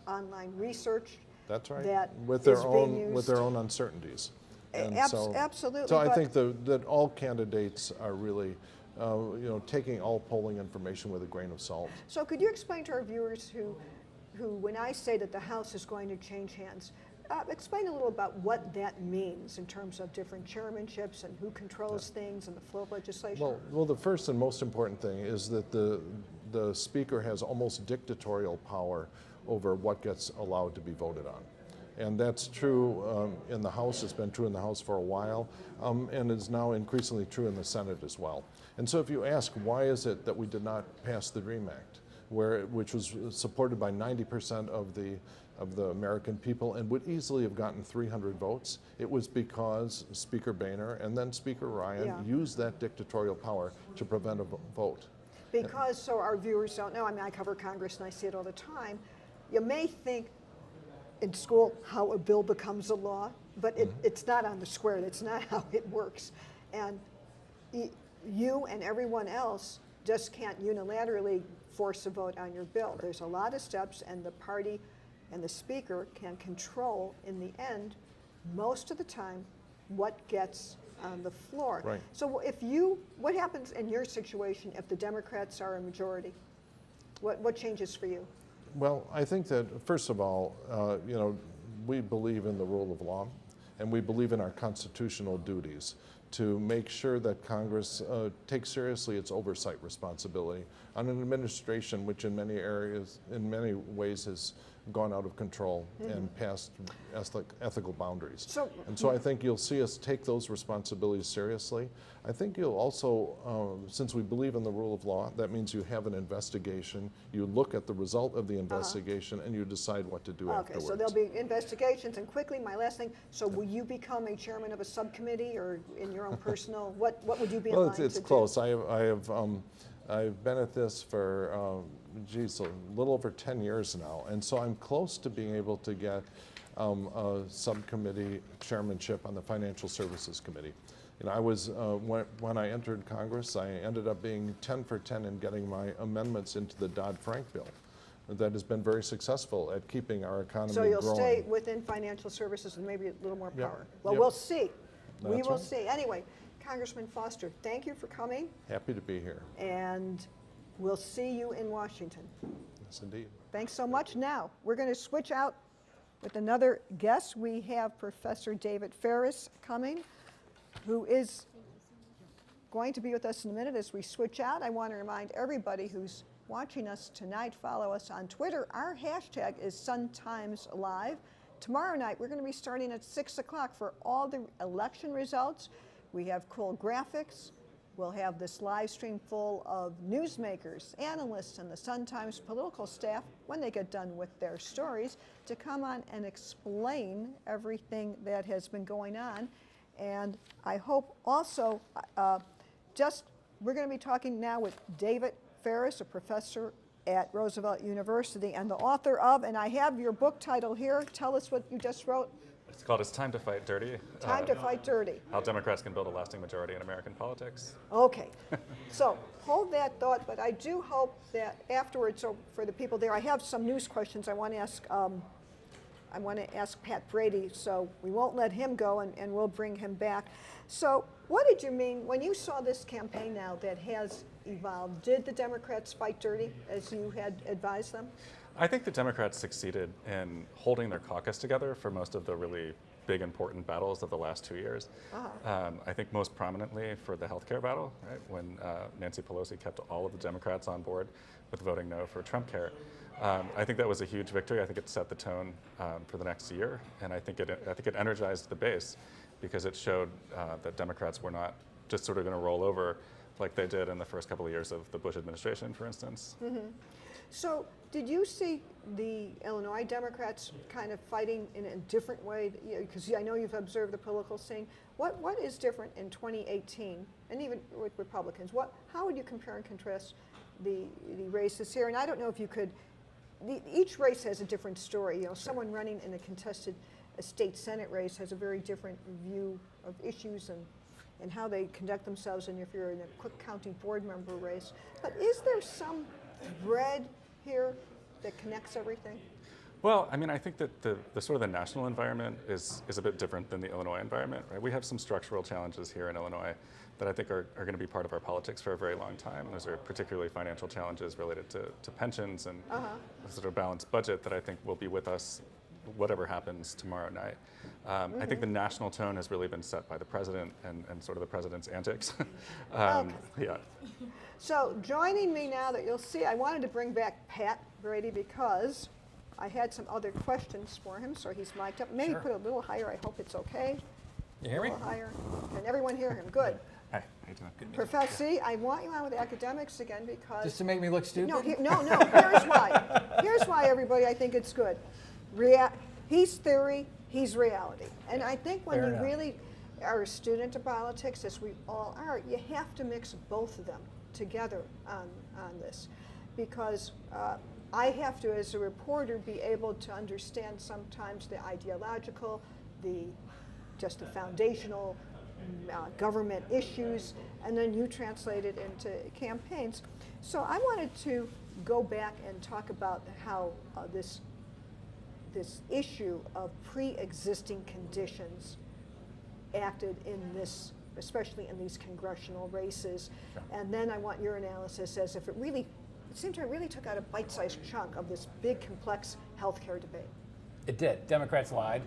online research. That's right. That with their is own being used. with their own uncertainties. And Absolutely. So I think that all candidates are really, you know, taking all polling information with a grain of salt. So could you explain to our viewers who when I say that the House is going to change hands, explain a little about what that means in terms of different chairmanships and who controls things and the flow of legislation? Well, the first and most important thing is that the Speaker has almost dictatorial power over what gets allowed to be voted on. And that's true in the House. It's been true in the House for a while, and is now increasingly true in the Senate as well. And so if you ask, why is it that we did not pass the DREAM Act, which was supported by 90% of the American people and would easily have gotten 300 votes, it was because Speaker Boehner and then Speaker Ryan used that dictatorial power to prevent a vote. Because, so our viewers don't know, I mean, I cover Congress and I see it all the time, you may think in school how a bill becomes a law, but it's not on the square. That's not how it works. And you and everyone else just can't unilaterally force a vote on your bill. There's a lot of steps, and the party and the Speaker can control, in the end, most of the time, what gets on the floor. Right. So what happens in your situation if the Democrats are a majority? What changes for you? Well, I think that, first of all, you know, we believe in the rule of law, and we believe in our constitutional duties to make sure that Congress takes seriously its oversight responsibility on an administration which in many areas, in many ways, has gone out of control and past ethical boundaries. So I think you'll see us take those responsibilities seriously. I think you'll also, since we believe in the rule of law, that means you have an investigation, you look at the result of the investigation, and you decide what to do afterwards. Okay, so there'll be investigations, and quickly, my last thing, so will you become a chairman of a subcommittee, or in your own personal, what would you be in line to do? Well, it's close. I've been at this for, a little over 10 years now, and so I'm close to being able to get a subcommittee chairmanship on the Financial Services Committee. You know, I was, when I entered Congress, I ended up being 10 for 10 in getting my amendments into the Dodd-Frank bill. That has been very successful at keeping our economy growing. So you'll stay within financial services and maybe a little more power. Well, Yep. we'll see. We That's will right. see. Anyway, Congressman Foster, thank you for coming, Happy to be here. and we'll see you in Washington. Yes, indeed. Thanks so much. Now, we're going to switch out with another guest. We have Professor David Ferris coming, who is going to be with us in a minute. As we switch out, I want to remind everybody who's watching us tonight, follow us on Twitter. Our hashtag is SunTimesLive. Tomorrow night, we're going to be starting at 6 o'clock for all the election results. We have cool graphics. We'll have this live stream full of newsmakers, analysts, and the Sun-Times political staff, when they get done with their stories, to come on and explain everything that has been going on. And I hope also, we're going to be talking now with David Ferris, a professor at Roosevelt University and the author of, and I have your book title here. Tell us what you just wrote. It's called It's Time to Fight Dirty. Time to Fight Dirty. How Democrats Can Build a Lasting Majority in American Politics. Okay, so hold that thought, but I do hope that afterwards, so for the people there, I have some news questions I want to ask. I want to ask Pat Brady, so we won't let him go, and we'll bring him back. So, what did you mean when you saw this campaign now that has evolved? Did the Democrats fight dirty as you had advised them? I think the Democrats succeeded in holding their caucus together for most of the really big, important battles of the last 2 years. I think most prominently for the healthcare battle, right, when Nancy Pelosi kept all of the Democrats on board with voting no for Trump care. I think that was a huge victory. I think it set the tone for the next year, and I think it energized the base because it showed that Democrats were not just sort of going to roll over like they did in the first couple of years of the Bush administration, for instance. So, did you see the Illinois Democrats kind of fighting in a different way? Because I know you've observed the political scene. What is different in 2018, and even with Republicans? How would you compare and contrast the races here? And I don't know if you could. Each race has a different story. You know, someone running in a state Senate race has a very different view of issues and how they conduct themselves, and if you're in a Cook County board member race. But is there some thread here that connects everything? Well, I mean, I think that the sort of the national environment is a bit different than the Illinois environment, right? We have some structural challenges here in Illinois that I think are going to be part of our politics for a very long time. Those are particularly financial challenges related to pensions and a sort of balanced budget that I think will be with us whatever happens tomorrow night. I think the national tone has really been set by the president and sort of the president's antics. Yeah. So joining me now that you'll see, I wanted to bring back Pat Brady because I had some other questions for him, so he's mic'd up. Maybe put a little higher, I hope it's okay. You hear me? A little higher. Can everyone hear him? Good. Hi, how you doing? Good. Professor, see, I want you on with academics again because... Just to make me look stupid? No, here's why. Here's why, everybody, I think it's good. He's theory, he's reality. And I think when you really are a student of politics, as we all are, you have to mix both of them together on this. Because I have to, as a reporter, be able to understand sometimes the ideological, just the foundational government issues, and then you translate it into campaigns. So I wanted to go back and talk about how this issue of pre-existing conditions acted in this, especially in these congressional races. Sure. And then I want your analysis as if it seemed to really took out a bite-sized chunk of this big, complex healthcare debate. It did. Democrats lied.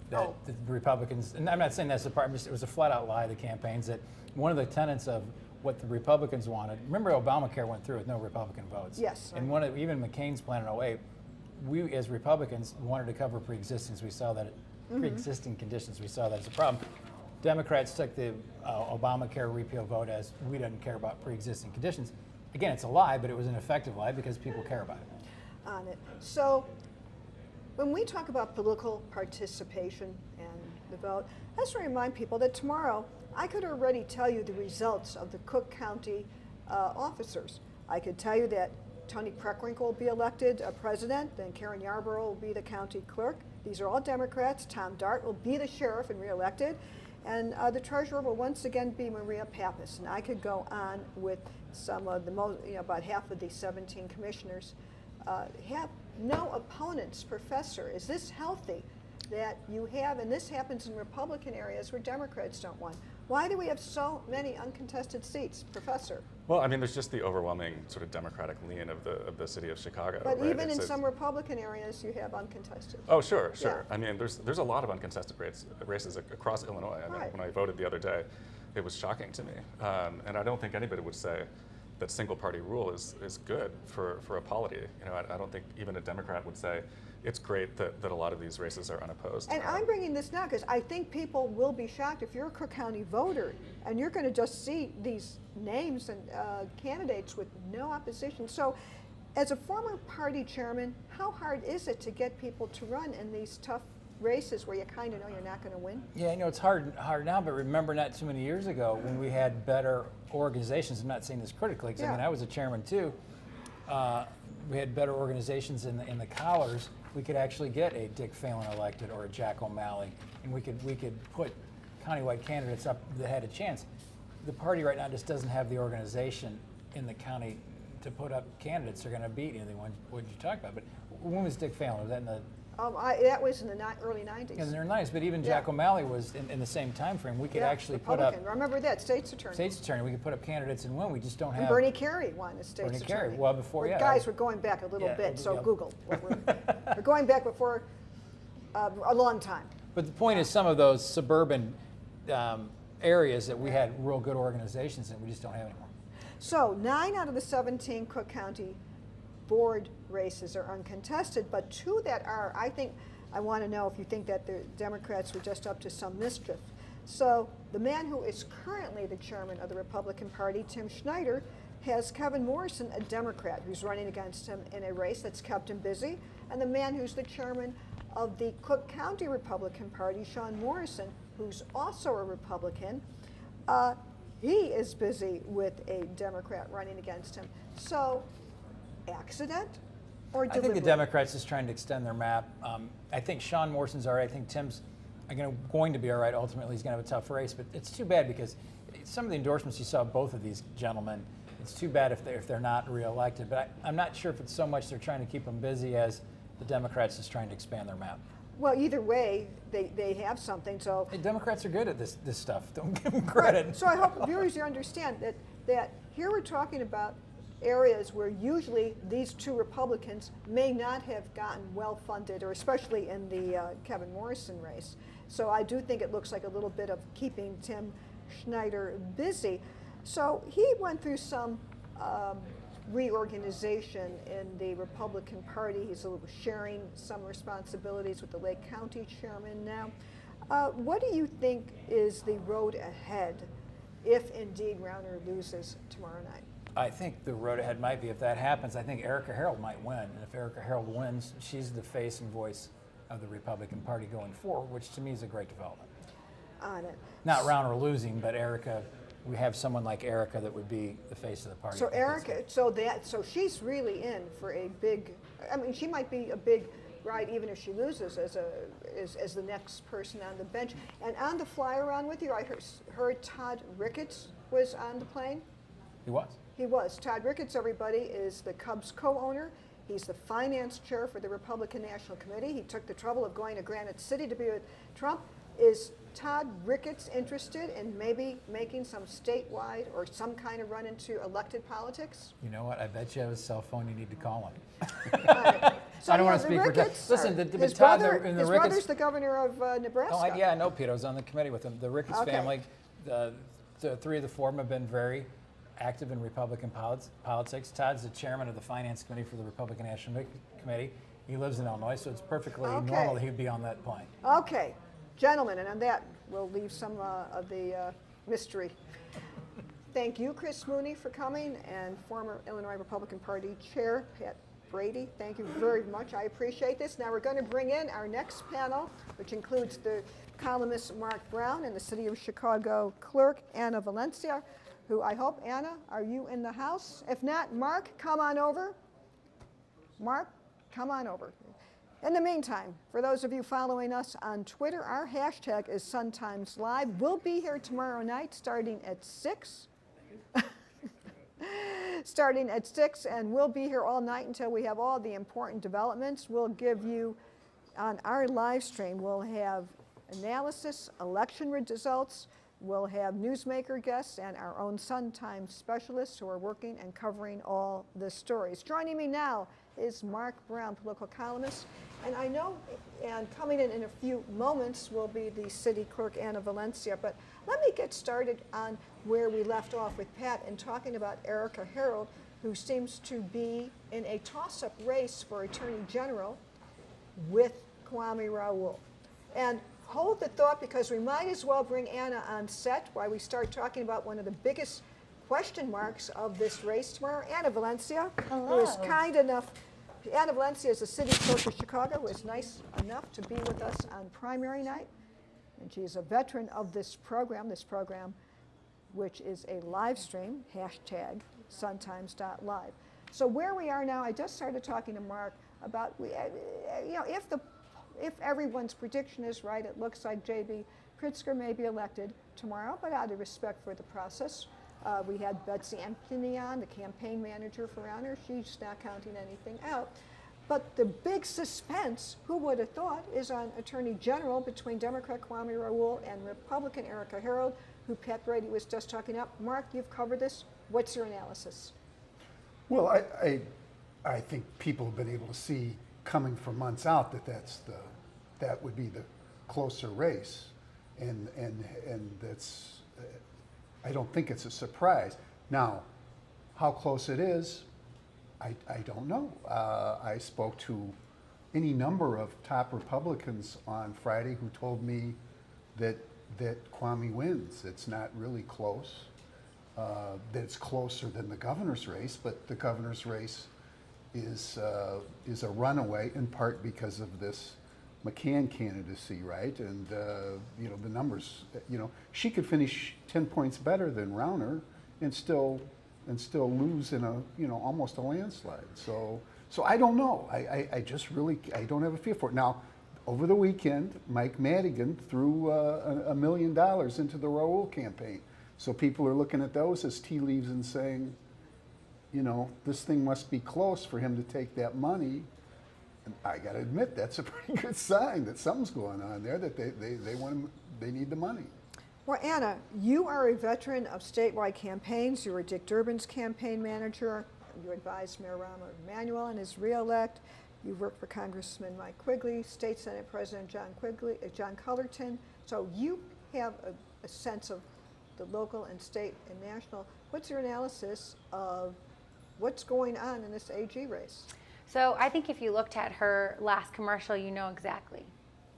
The Republicans, and I'm not saying that's the part, it was a flat-out lie of the campaigns that one of the tenets of what the Republicans wanted, remember Obamacare went through with no Republican votes. Yes. And even McCain's plan in 08, we as Republicans wanted to cover pre-existing. We saw that pre-existing conditions. We saw that as a problem. Democrats took the Obamacare repeal vote as we didn't care about pre-existing conditions. Again, it's a lie, but it was an effective lie because people care about it. On it. So when we talk about political participation and the vote, I just want to remind people that tomorrow I could already tell you the results of the Cook County officers. I could tell you that Tony Preckwinkle will be elected president, then Karen Yarborough will be the county clerk. These are all Democrats. Tom Dart will be the sheriff and reelected. And the treasurer will once again be Maria Pappas. And I could go on with some of the most, about half of the 17 commissioners have no opponents. Professor, is this healthy that you have, and this happens in Republican areas where Democrats don't want? Why do we have so many uncontested seats, Professor? Well, I mean, there's just the overwhelming sort of Democratic lean of the city of Chicago. But right? even in some Republican areas, you have uncontested. Oh, sure. Yeah. I mean, there's a lot of uncontested races across Illinois. I mean, Right. when I voted the other day, it was shocking to me. And I don't think anybody would say that single party rule is good for a polity. I don't think even a Democrat would say it's great that a lot of these races are unopposed. And I'm bringing this now because I think people will be shocked if you're a Cook County voter and you're going to just see these names and candidates with no opposition. So as a former party chairman, how hard is it to get people to run in these tough races where you kind of know you're not going to win? Yeah, it's hard now, but remember not too many years ago when we had better organizations. I'm not saying this critically, because I mean, I was a chairman too. We had better organizations in the collars, we could actually get a Dick Phelan elected or a Jack O'Malley, and we could put countywide candidates up that had a chance. The party right now just doesn't have the organization in the county to put up candidates that are going to beat anyone. What you talk about? But when was Dick Phelan? Was that in the that was in the early 90s. in the 90s, but even Jack O'Malley was in the same time frame. We could actually Republican. put up. Remember that, state's attorney. State's attorney. We could put up candidates and win. We just don't have. And Bernie Carey won as state's attorney. Bernie Carey. Well, before, Guys, we're going back a little Yeah, bit, so yeah. Google. We're going back before a long time. But the point is, some of those suburban areas that we had real good organizations in, we just don't have anymore. So 9 out of the 17 Cook County board races are uncontested, but 2 that are, I want to know if you think that the Democrats were just up to some mischief. So the man who is currently the chairman of the Republican Party, Tim Schneider, has Kevin Morrison, a Democrat, who's running against him in a race that's kept him busy. And the man who's the chairman of the Cook County Republican Party, Sean Morrison, who's also a Republican, he is busy with a Democrat running against him. So, accident or deliberate? I think the Democrats is trying to extend their map. I think Sean Morrison's all right. I think Tim's going to be all right. Ultimately, he's going to have a tough race. But it's too bad because some of the endorsements you saw of both of these gentlemen, it's too bad if they're not reelected. But I'm not sure if it's so much they're trying to keep them busy as the Democrats is trying to expand their map. Well, either way, they have something. So hey, Democrats are good at this stuff. Don't give them credit. Right. So I hope viewers you understand that here we're talking about areas where usually these 2 Republicans may not have gotten well funded, or especially in the Kevin Morrison race. So I do think it looks like a little bit of keeping Tim Schneider busy. So he went through some reorganization in the Republican Party. He's sharing some responsibilities with the Lake County chairman now. What do you think is the road ahead if indeed Rauner loses tomorrow night? I think the road ahead might be, if that happens, I think Erica Harold might win. And if Erica Harold wins, she's the face and voice of the Republican Party going forward, which to me is a great development. On it. Not Rauner losing, but Erica, we have someone like Erica that would be the face of the party. So Erica, so she's really in for a big, I mean, she might be a big ride even if she loses as the next person on the bench. And on the fly around with you, I heard Todd Ricketts was on the plane. He was? He was. Todd Ricketts, everybody, is the Cubs co-owner. He's the finance chair for the Republican National Committee. He took the trouble of going to Granite City to be with Trump. Is Todd Ricketts interested in maybe making some statewide or some kind of run into elected politics? You know what? I bet you have his cell phone. You need to call him. So I don't want to speak for Todd. Listen, his brother's the governor of Nebraska. Oh, yeah, I know, Pete. I was on the committee with him. The Ricketts family, the 3 of the 4 have been very active in Republican politics. Todd's the chairman of the Finance Committee for the Republican National Committee. He lives in Illinois, so it's perfectly normal that he'd be on that plane. Okay, gentlemen, and on that, we'll leave some of the mystery. Thank you, Chris Mooney, for coming, and former Illinois Republican Party Chair, Pat Brady. Thank you very much. I appreciate this. Now we're going to bring in our next panel, which includes the columnist Mark Brown and the City of Chicago clerk, Anna Valencia, who I hope, Anna, are you in the house? If not, Mark, come on over. Mark, come on over. In the meantime, for those of you following us on Twitter, our hashtag is SunTimesLive. We'll be here tomorrow night starting at 6. Starting at 6, and we'll be here all night until we have all the important developments. We'll give you, on our live stream, we'll have analysis, election results. We'll have newsmaker guests and our own Sun Times specialists who are working and covering all the stories. Joining me now is Mark Brown, political columnist. And I know, and coming in a few moments will be the city clerk, Anna Valencia. But let me get started on where we left off with Pat and talking about Erica Harold, who seems to be in a toss-up race for Attorney General with Kwame Raoul. And hold the thought, because we might as well bring Anna on set while we start talking about one of the biggest question marks of this race tomorrow. Anna Valencia, who is kind enough. Anna Valencia is the city clerk of Chicago, who is nice enough to be with us on primary night. And she's a veteran of this program which is a live stream, hashtag suntimes.live. So where we are now, I just started talking to Mark about if everyone's prediction is right, it looks like J.B. Pritzker may be elected tomorrow, but out of respect for the process. We had Betsy Anthony on, the campaign manager for Honor. She's not counting anything out. But the big suspense, who would have thought, is on Attorney General between Democrat Kwame Raoul and Republican Erica Harold, who Pat Brady was just talking up. Mark, you've covered this. What's your analysis? Well, I think people have been able to see coming for months out that would be the closer race, and that's I don't think it's a surprise. Now, how close it is, I don't know. I spoke to any number of top Republicans on Friday who told me that Kwame wins. It's not really close. That it's closer than the governor's race, but the governor's race is a runaway in part because of this McCann candidacy, right? And the numbers. She could finish 10 points better than Rauner and still lose in almost a landslide. So I don't know. I just really don't have a feel for it. Now, over the weekend, Mike Madigan threw $1 million into the Raoul campaign. So people are looking at those as tea leaves and saying, this thing must be close for him to take that money. And I got to admit, that's a pretty good sign that something's going on there, that they need the money. Well, Anna, you are a veteran of statewide campaigns. You were Dick Durbin's campaign manager. You advised Mayor Rahm Emanuel in his reelect. You worked for Congressman Mike Quigley, State Senate President John Cullerton. So you have a sense of the local and state and national. What's your analysis of what's going on in this AG race? So I think if you looked at her last commercial, you know exactly.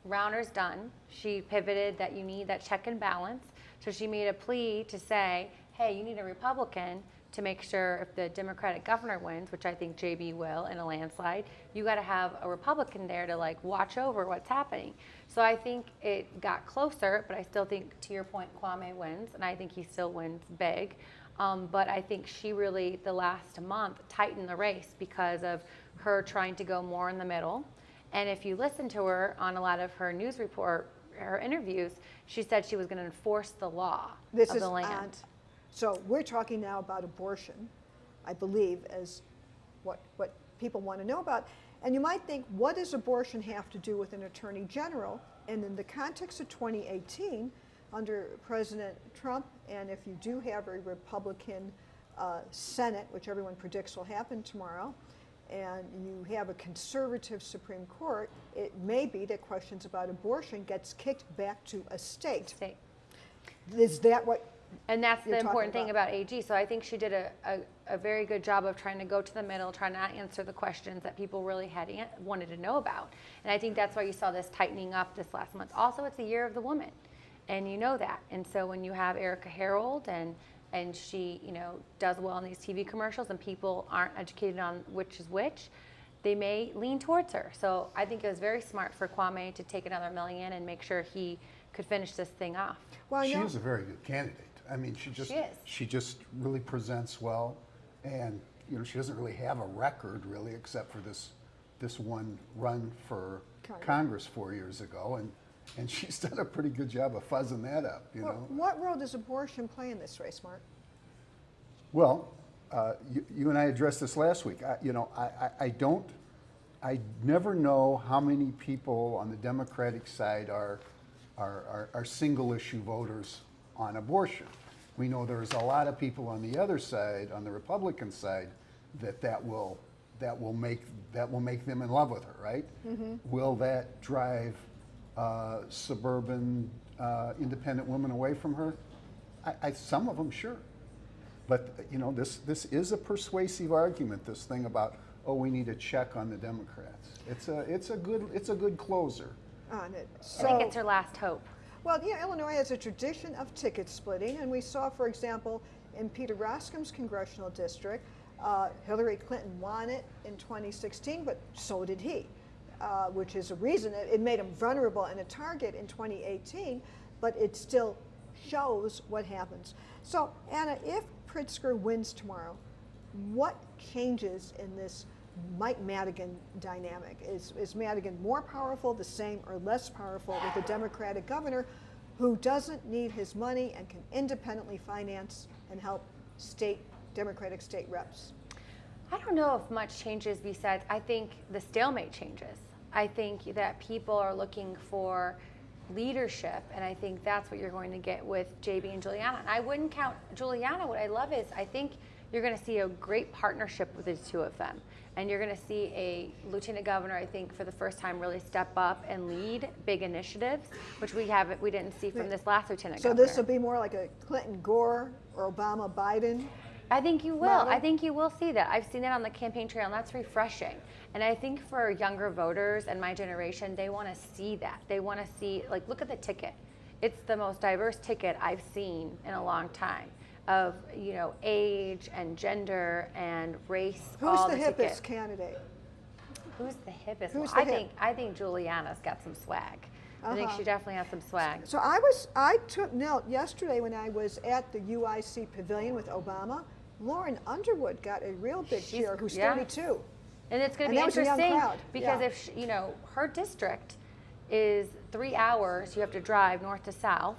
Rauner's done. She pivoted that you need that check and balance. So she made a plea to say, hey, you need a Republican to make sure if the Democratic governor wins, which I think JB will in a landslide, you got to have a Republican there to watch over what's happening. So I think it got closer, but I still think, to your point, Kwame wins, and I think he still wins big. But I think she really, the last month, tightened the race because of her trying to go more in the middle. And if you listen to her on a lot of her news report, her interviews, she said she was going to enforce the law of the land. So we're talking now about abortion, I believe, as what people want to know about. And you might think, what does abortion have to do with an attorney general? And in the context of 2018, under President Trump, and if you do have a Republican Senate, which everyone predicts will happen tomorrow, and you have a conservative Supreme Court, it may be that questions about abortion gets kicked back to a state. Is that what? And that's the important thing about AG. So I think she did a very good job of trying to go to the middle, trying to answer the questions that people really wanted to know about. And I think that's why you saw this tightening up this last month. Also, it's the year of the woman, and you know that. And so when you have Erica Harold and she, does well in these TV commercials, and people aren't educated on which is which, they may lean towards her. So I think it was very smart for Kwame to take another $1 million and make sure he could finish this thing off. Well, she is a very good candidate. I mean, she just really presents well, and she doesn't really have a record really, except for this one run for Congress 4 years ago, and she's done a pretty good job of fuzzing that up. What role does abortion play in this race, Mark? Well, you and I addressed this last week. I never know how many people on the Democratic side are single issue voters on abortion. We know there's a lot of people on the other side, on the Republican side, that will make them in love with her, right? Mm-hmm. Will that drive suburban independent women away from her? Some of them, sure. But this is a persuasive argument. This thing about, we need a check on the Democrats. It's a good closer. On it. I think it's her last hope. Well, Illinois has a tradition of ticket splitting, and we saw, for example, in Peter Roskam's congressional district, Hillary Clinton won it in 2016, but so did he, which is a reason it made him vulnerable and a target in 2018, but it still shows what happens. So, Anna, if Pritzker wins tomorrow, what changes in this Mike Madigan dynamic. Is Madigan more powerful, the same, or less powerful with a Democratic governor who doesn't need his money and can independently finance and help Democratic state reps? I don't know if much changes besides, I think the stalemate changes. I think that people are looking for leadership, and I think that's what you're going to get with JB and Juliana. And I wouldn't count Juliana. What I love is I think you're going to see a great partnership with the two of them. And you're going to see a lieutenant governor, I think, for the first time really step up and lead big initiatives, which we didn't see from this last lieutenant governor. So this will be more like a Clinton-Gore or Obama-Biden? I think you will. Model? I think you will see that. I've seen that on the campaign trail, and that's refreshing. And I think for younger voters and my generation, they want to see that. They want to see, like, look at the ticket. It's the most diverse ticket I've seen in a long time of, you know, age and gender and race. Who's all the hippest ticket. candidate? Who's the hippest? Who's Well, the hip? I think Juliana's got some swag. I think she definitely has some swag. So I took note yesterday when I was at the UIC Pavilion with Obama. Lauren Underwood got a real big cheer, who's 32. And it's going to And be that was a young interesting crowd, because yeah. if she, you know, her district is 3 hours, you have to drive north to south.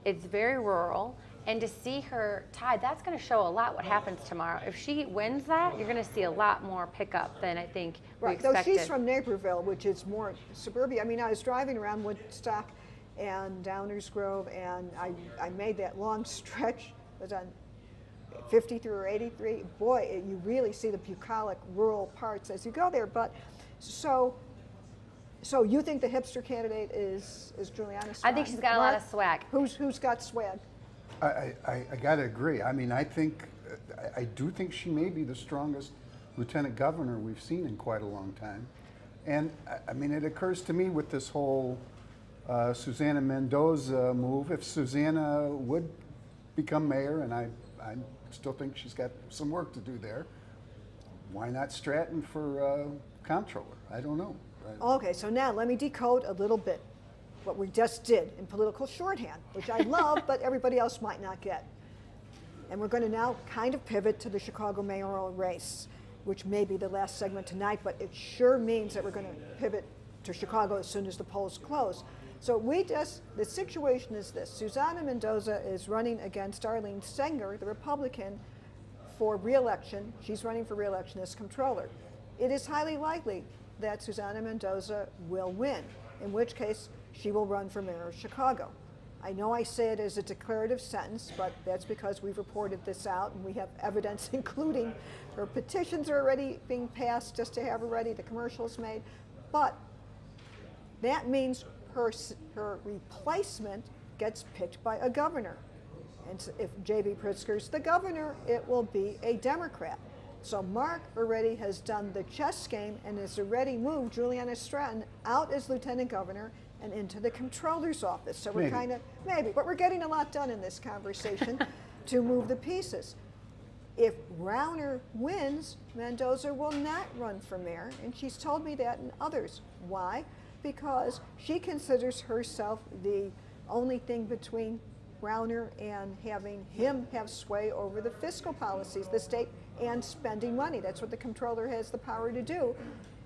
It's very rural, and to see her tied, that's going to show a lot what happens tomorrow. If she wins that, you're going to see a lot more pickup than I think we Right, though expected. she's from Naperville, which is more suburbia. I mean, I was driving around Woodstock and Downers Grove, and I made that long stretch. It was on 53 or 83. Boy, you really see the bucolic rural parts as you go there. But so you think the hipster candidate is Juliana Swag? I think she's got a lot of swag. Who's got swag? I got to agree. I mean, I do think she may be the strongest lieutenant governor we've seen in quite a long time. And I mean, it occurs to me with this whole Susana Mendoza move, if Susana would become mayor, and I still think she's got some work to do there, why not Stratton for comptroller? I don't know. Okay, so now let me decode a little bit what we just did in political shorthand, which I love, but everybody else might not get. And we're going to now kind of pivot to the Chicago mayoral race, which may be the last segment tonight, but it sure means that we're going to pivot to Chicago as soon as the polls close. So the situation is this. Susana Mendoza is running against Arlene Stenger, the Republican, for re-election. She's running for re-election as comptroller. It is highly likely that Susana Mendoza will win, in which case she will run for mayor of Chicago. I know I say it as a declarative sentence, but that's because we've reported this out and we have evidence, including her petitions are already being passed just to have her ready, the commercials made. But that means her replacement gets picked by a governor. And so if J.B. Pritzker's the governor, it will be a Democrat. So Mark already has done the chess game and has already moved Juliana Stratton out as lieutenant governor and into the comptroller's office. So we're kind of, but we're getting a lot done in this conversation to move the pieces. If Rauner wins, Mendoza will not run for mayor, and she's told me that and others. Why? Because she considers herself the only thing between Rauner and having him have sway over the fiscal policies, the state, and spending money. That's what the comptroller has the power to do.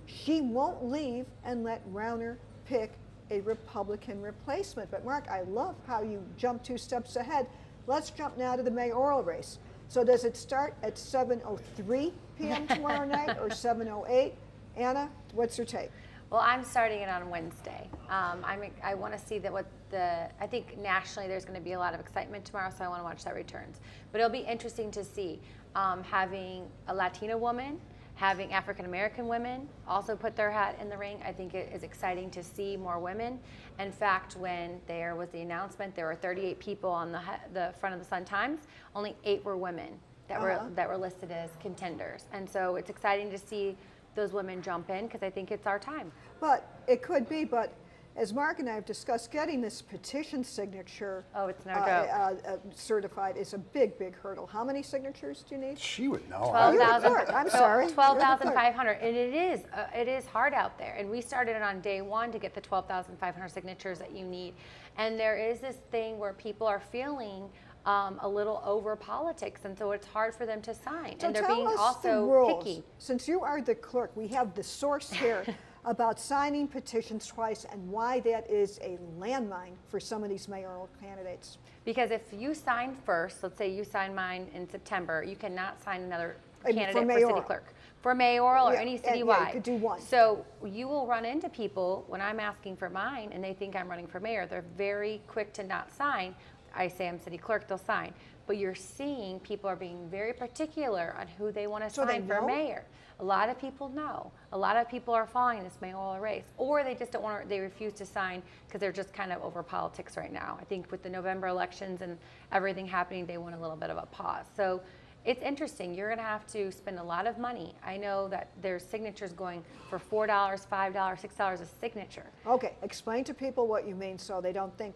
She won't leave and let Rauner pick a Republican replacement. But Mark, I love how you jump 2 steps ahead. Let's jump now to the mayoral race. So does it start at 7:03 p.m. tomorrow night or 7:08? Anna, what's your take? Well, I'm starting it on Wednesday. I want to see I think nationally there's going to be a lot of excitement tomorrow, so I want to watch that returns. But it'll be interesting to see having a Latina woman, having African American women also put their hat in the ring. I think it is exciting to see more women. In fact, when there was the announcement, there were 38 people on the front of the Sun-Times. Only 8 were women that were listed as contenders, and so it's exciting to see those women jump in because I think it's our time. But it could be, but as Mark and I have discussed, getting this petition signature it's no joke. Certified is a big, big hurdle. How many signatures do you need? She would know. 12,000. I'm sorry. 12,500, and it is hard out there. And we started it on day 1 to get the 12,500 signatures that you need. And there is this thing where people are feeling a little over politics, and so it's hard for them to sign. So and they're tell being us the also rules. picky. Since you are the clerk, we have the source here about signing petitions twice and why that is a landmine for some of these mayoral candidates. Because if you sign first, let's say you sign mine in September, you cannot sign another I mean, candidate for mayoral. city clerk. For mayoral or Yeah, any and, citywide. yeah, you could do one. So you will run into people when I'm asking for mine and they think I'm running for mayor. They're very quick to not sign. I say I'm city clerk, they'll sign. But you're seeing people are being very particular on who they want to So they sign for know? mayor. A lot of people know. A lot of people are following this mayoral race, or they just don't want to, they refuse to sign because they're just kind of over politics right now. I think with the November elections and everything happening, they want a little bit of a pause. So it's interesting. You're going to have to spend a lot of money. I know that there's signatures going for $4, $5, $6 a signature. Okay, explain to people what you mean so they don't think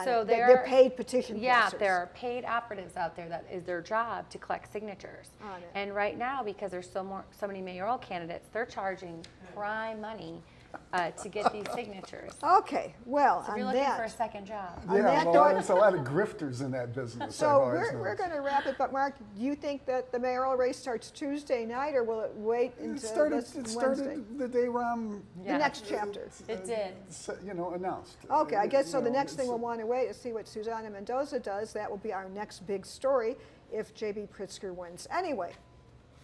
So they're paid petition Yeah, passers. there are paid operatives out there that is their job to collect signatures. On it. And right now, because there's so many mayoral candidates, they're charging prime money to get these signatures. Okay, well, So if on you're looking that. for a second job. On Yeah, that well, note- there's a lot of grifters in that business. I've So always we're noticed. going to wrap it, but Mark, do you think that the mayoral race starts Tuesday night, or will it wait It until started, this it Wednesday? started the day Ram, The next chapter. It did. announced. Okay, I guess so. You The know, next thing it's- we'll want to wait is see what Susana Mendoza does. That will be our next big story if J.B. Pritzker wins. Anyway,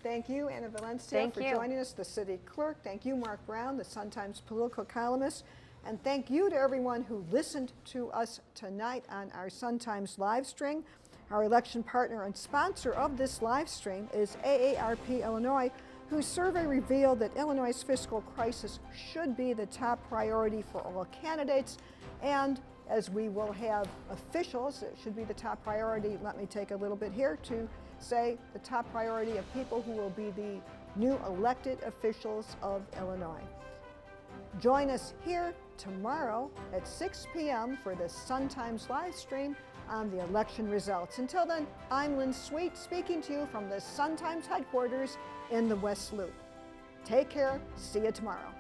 thank you, Anna Valencia, Thank for you. joining us, the city clerk. Thank you, Mark Brown, the Sun-Times political columnist. And thank you to everyone who listened to us tonight on our Sun-Times live stream. Our election partner and sponsor of this live stream is AARP Illinois, whose survey revealed that Illinois' fiscal crisis should be the top priority for all candidates. And as we will have officials, it should be the top priority. Let me take a little bit here to say the top priority of people who will be the new elected officials of Illinois. Join us here tomorrow at 6 p.m. for the Sun-Times live stream on the election results. Until then, I'm Lynn Sweet speaking to you from the Sun-Times headquarters in the West Loop. Take care. See you tomorrow.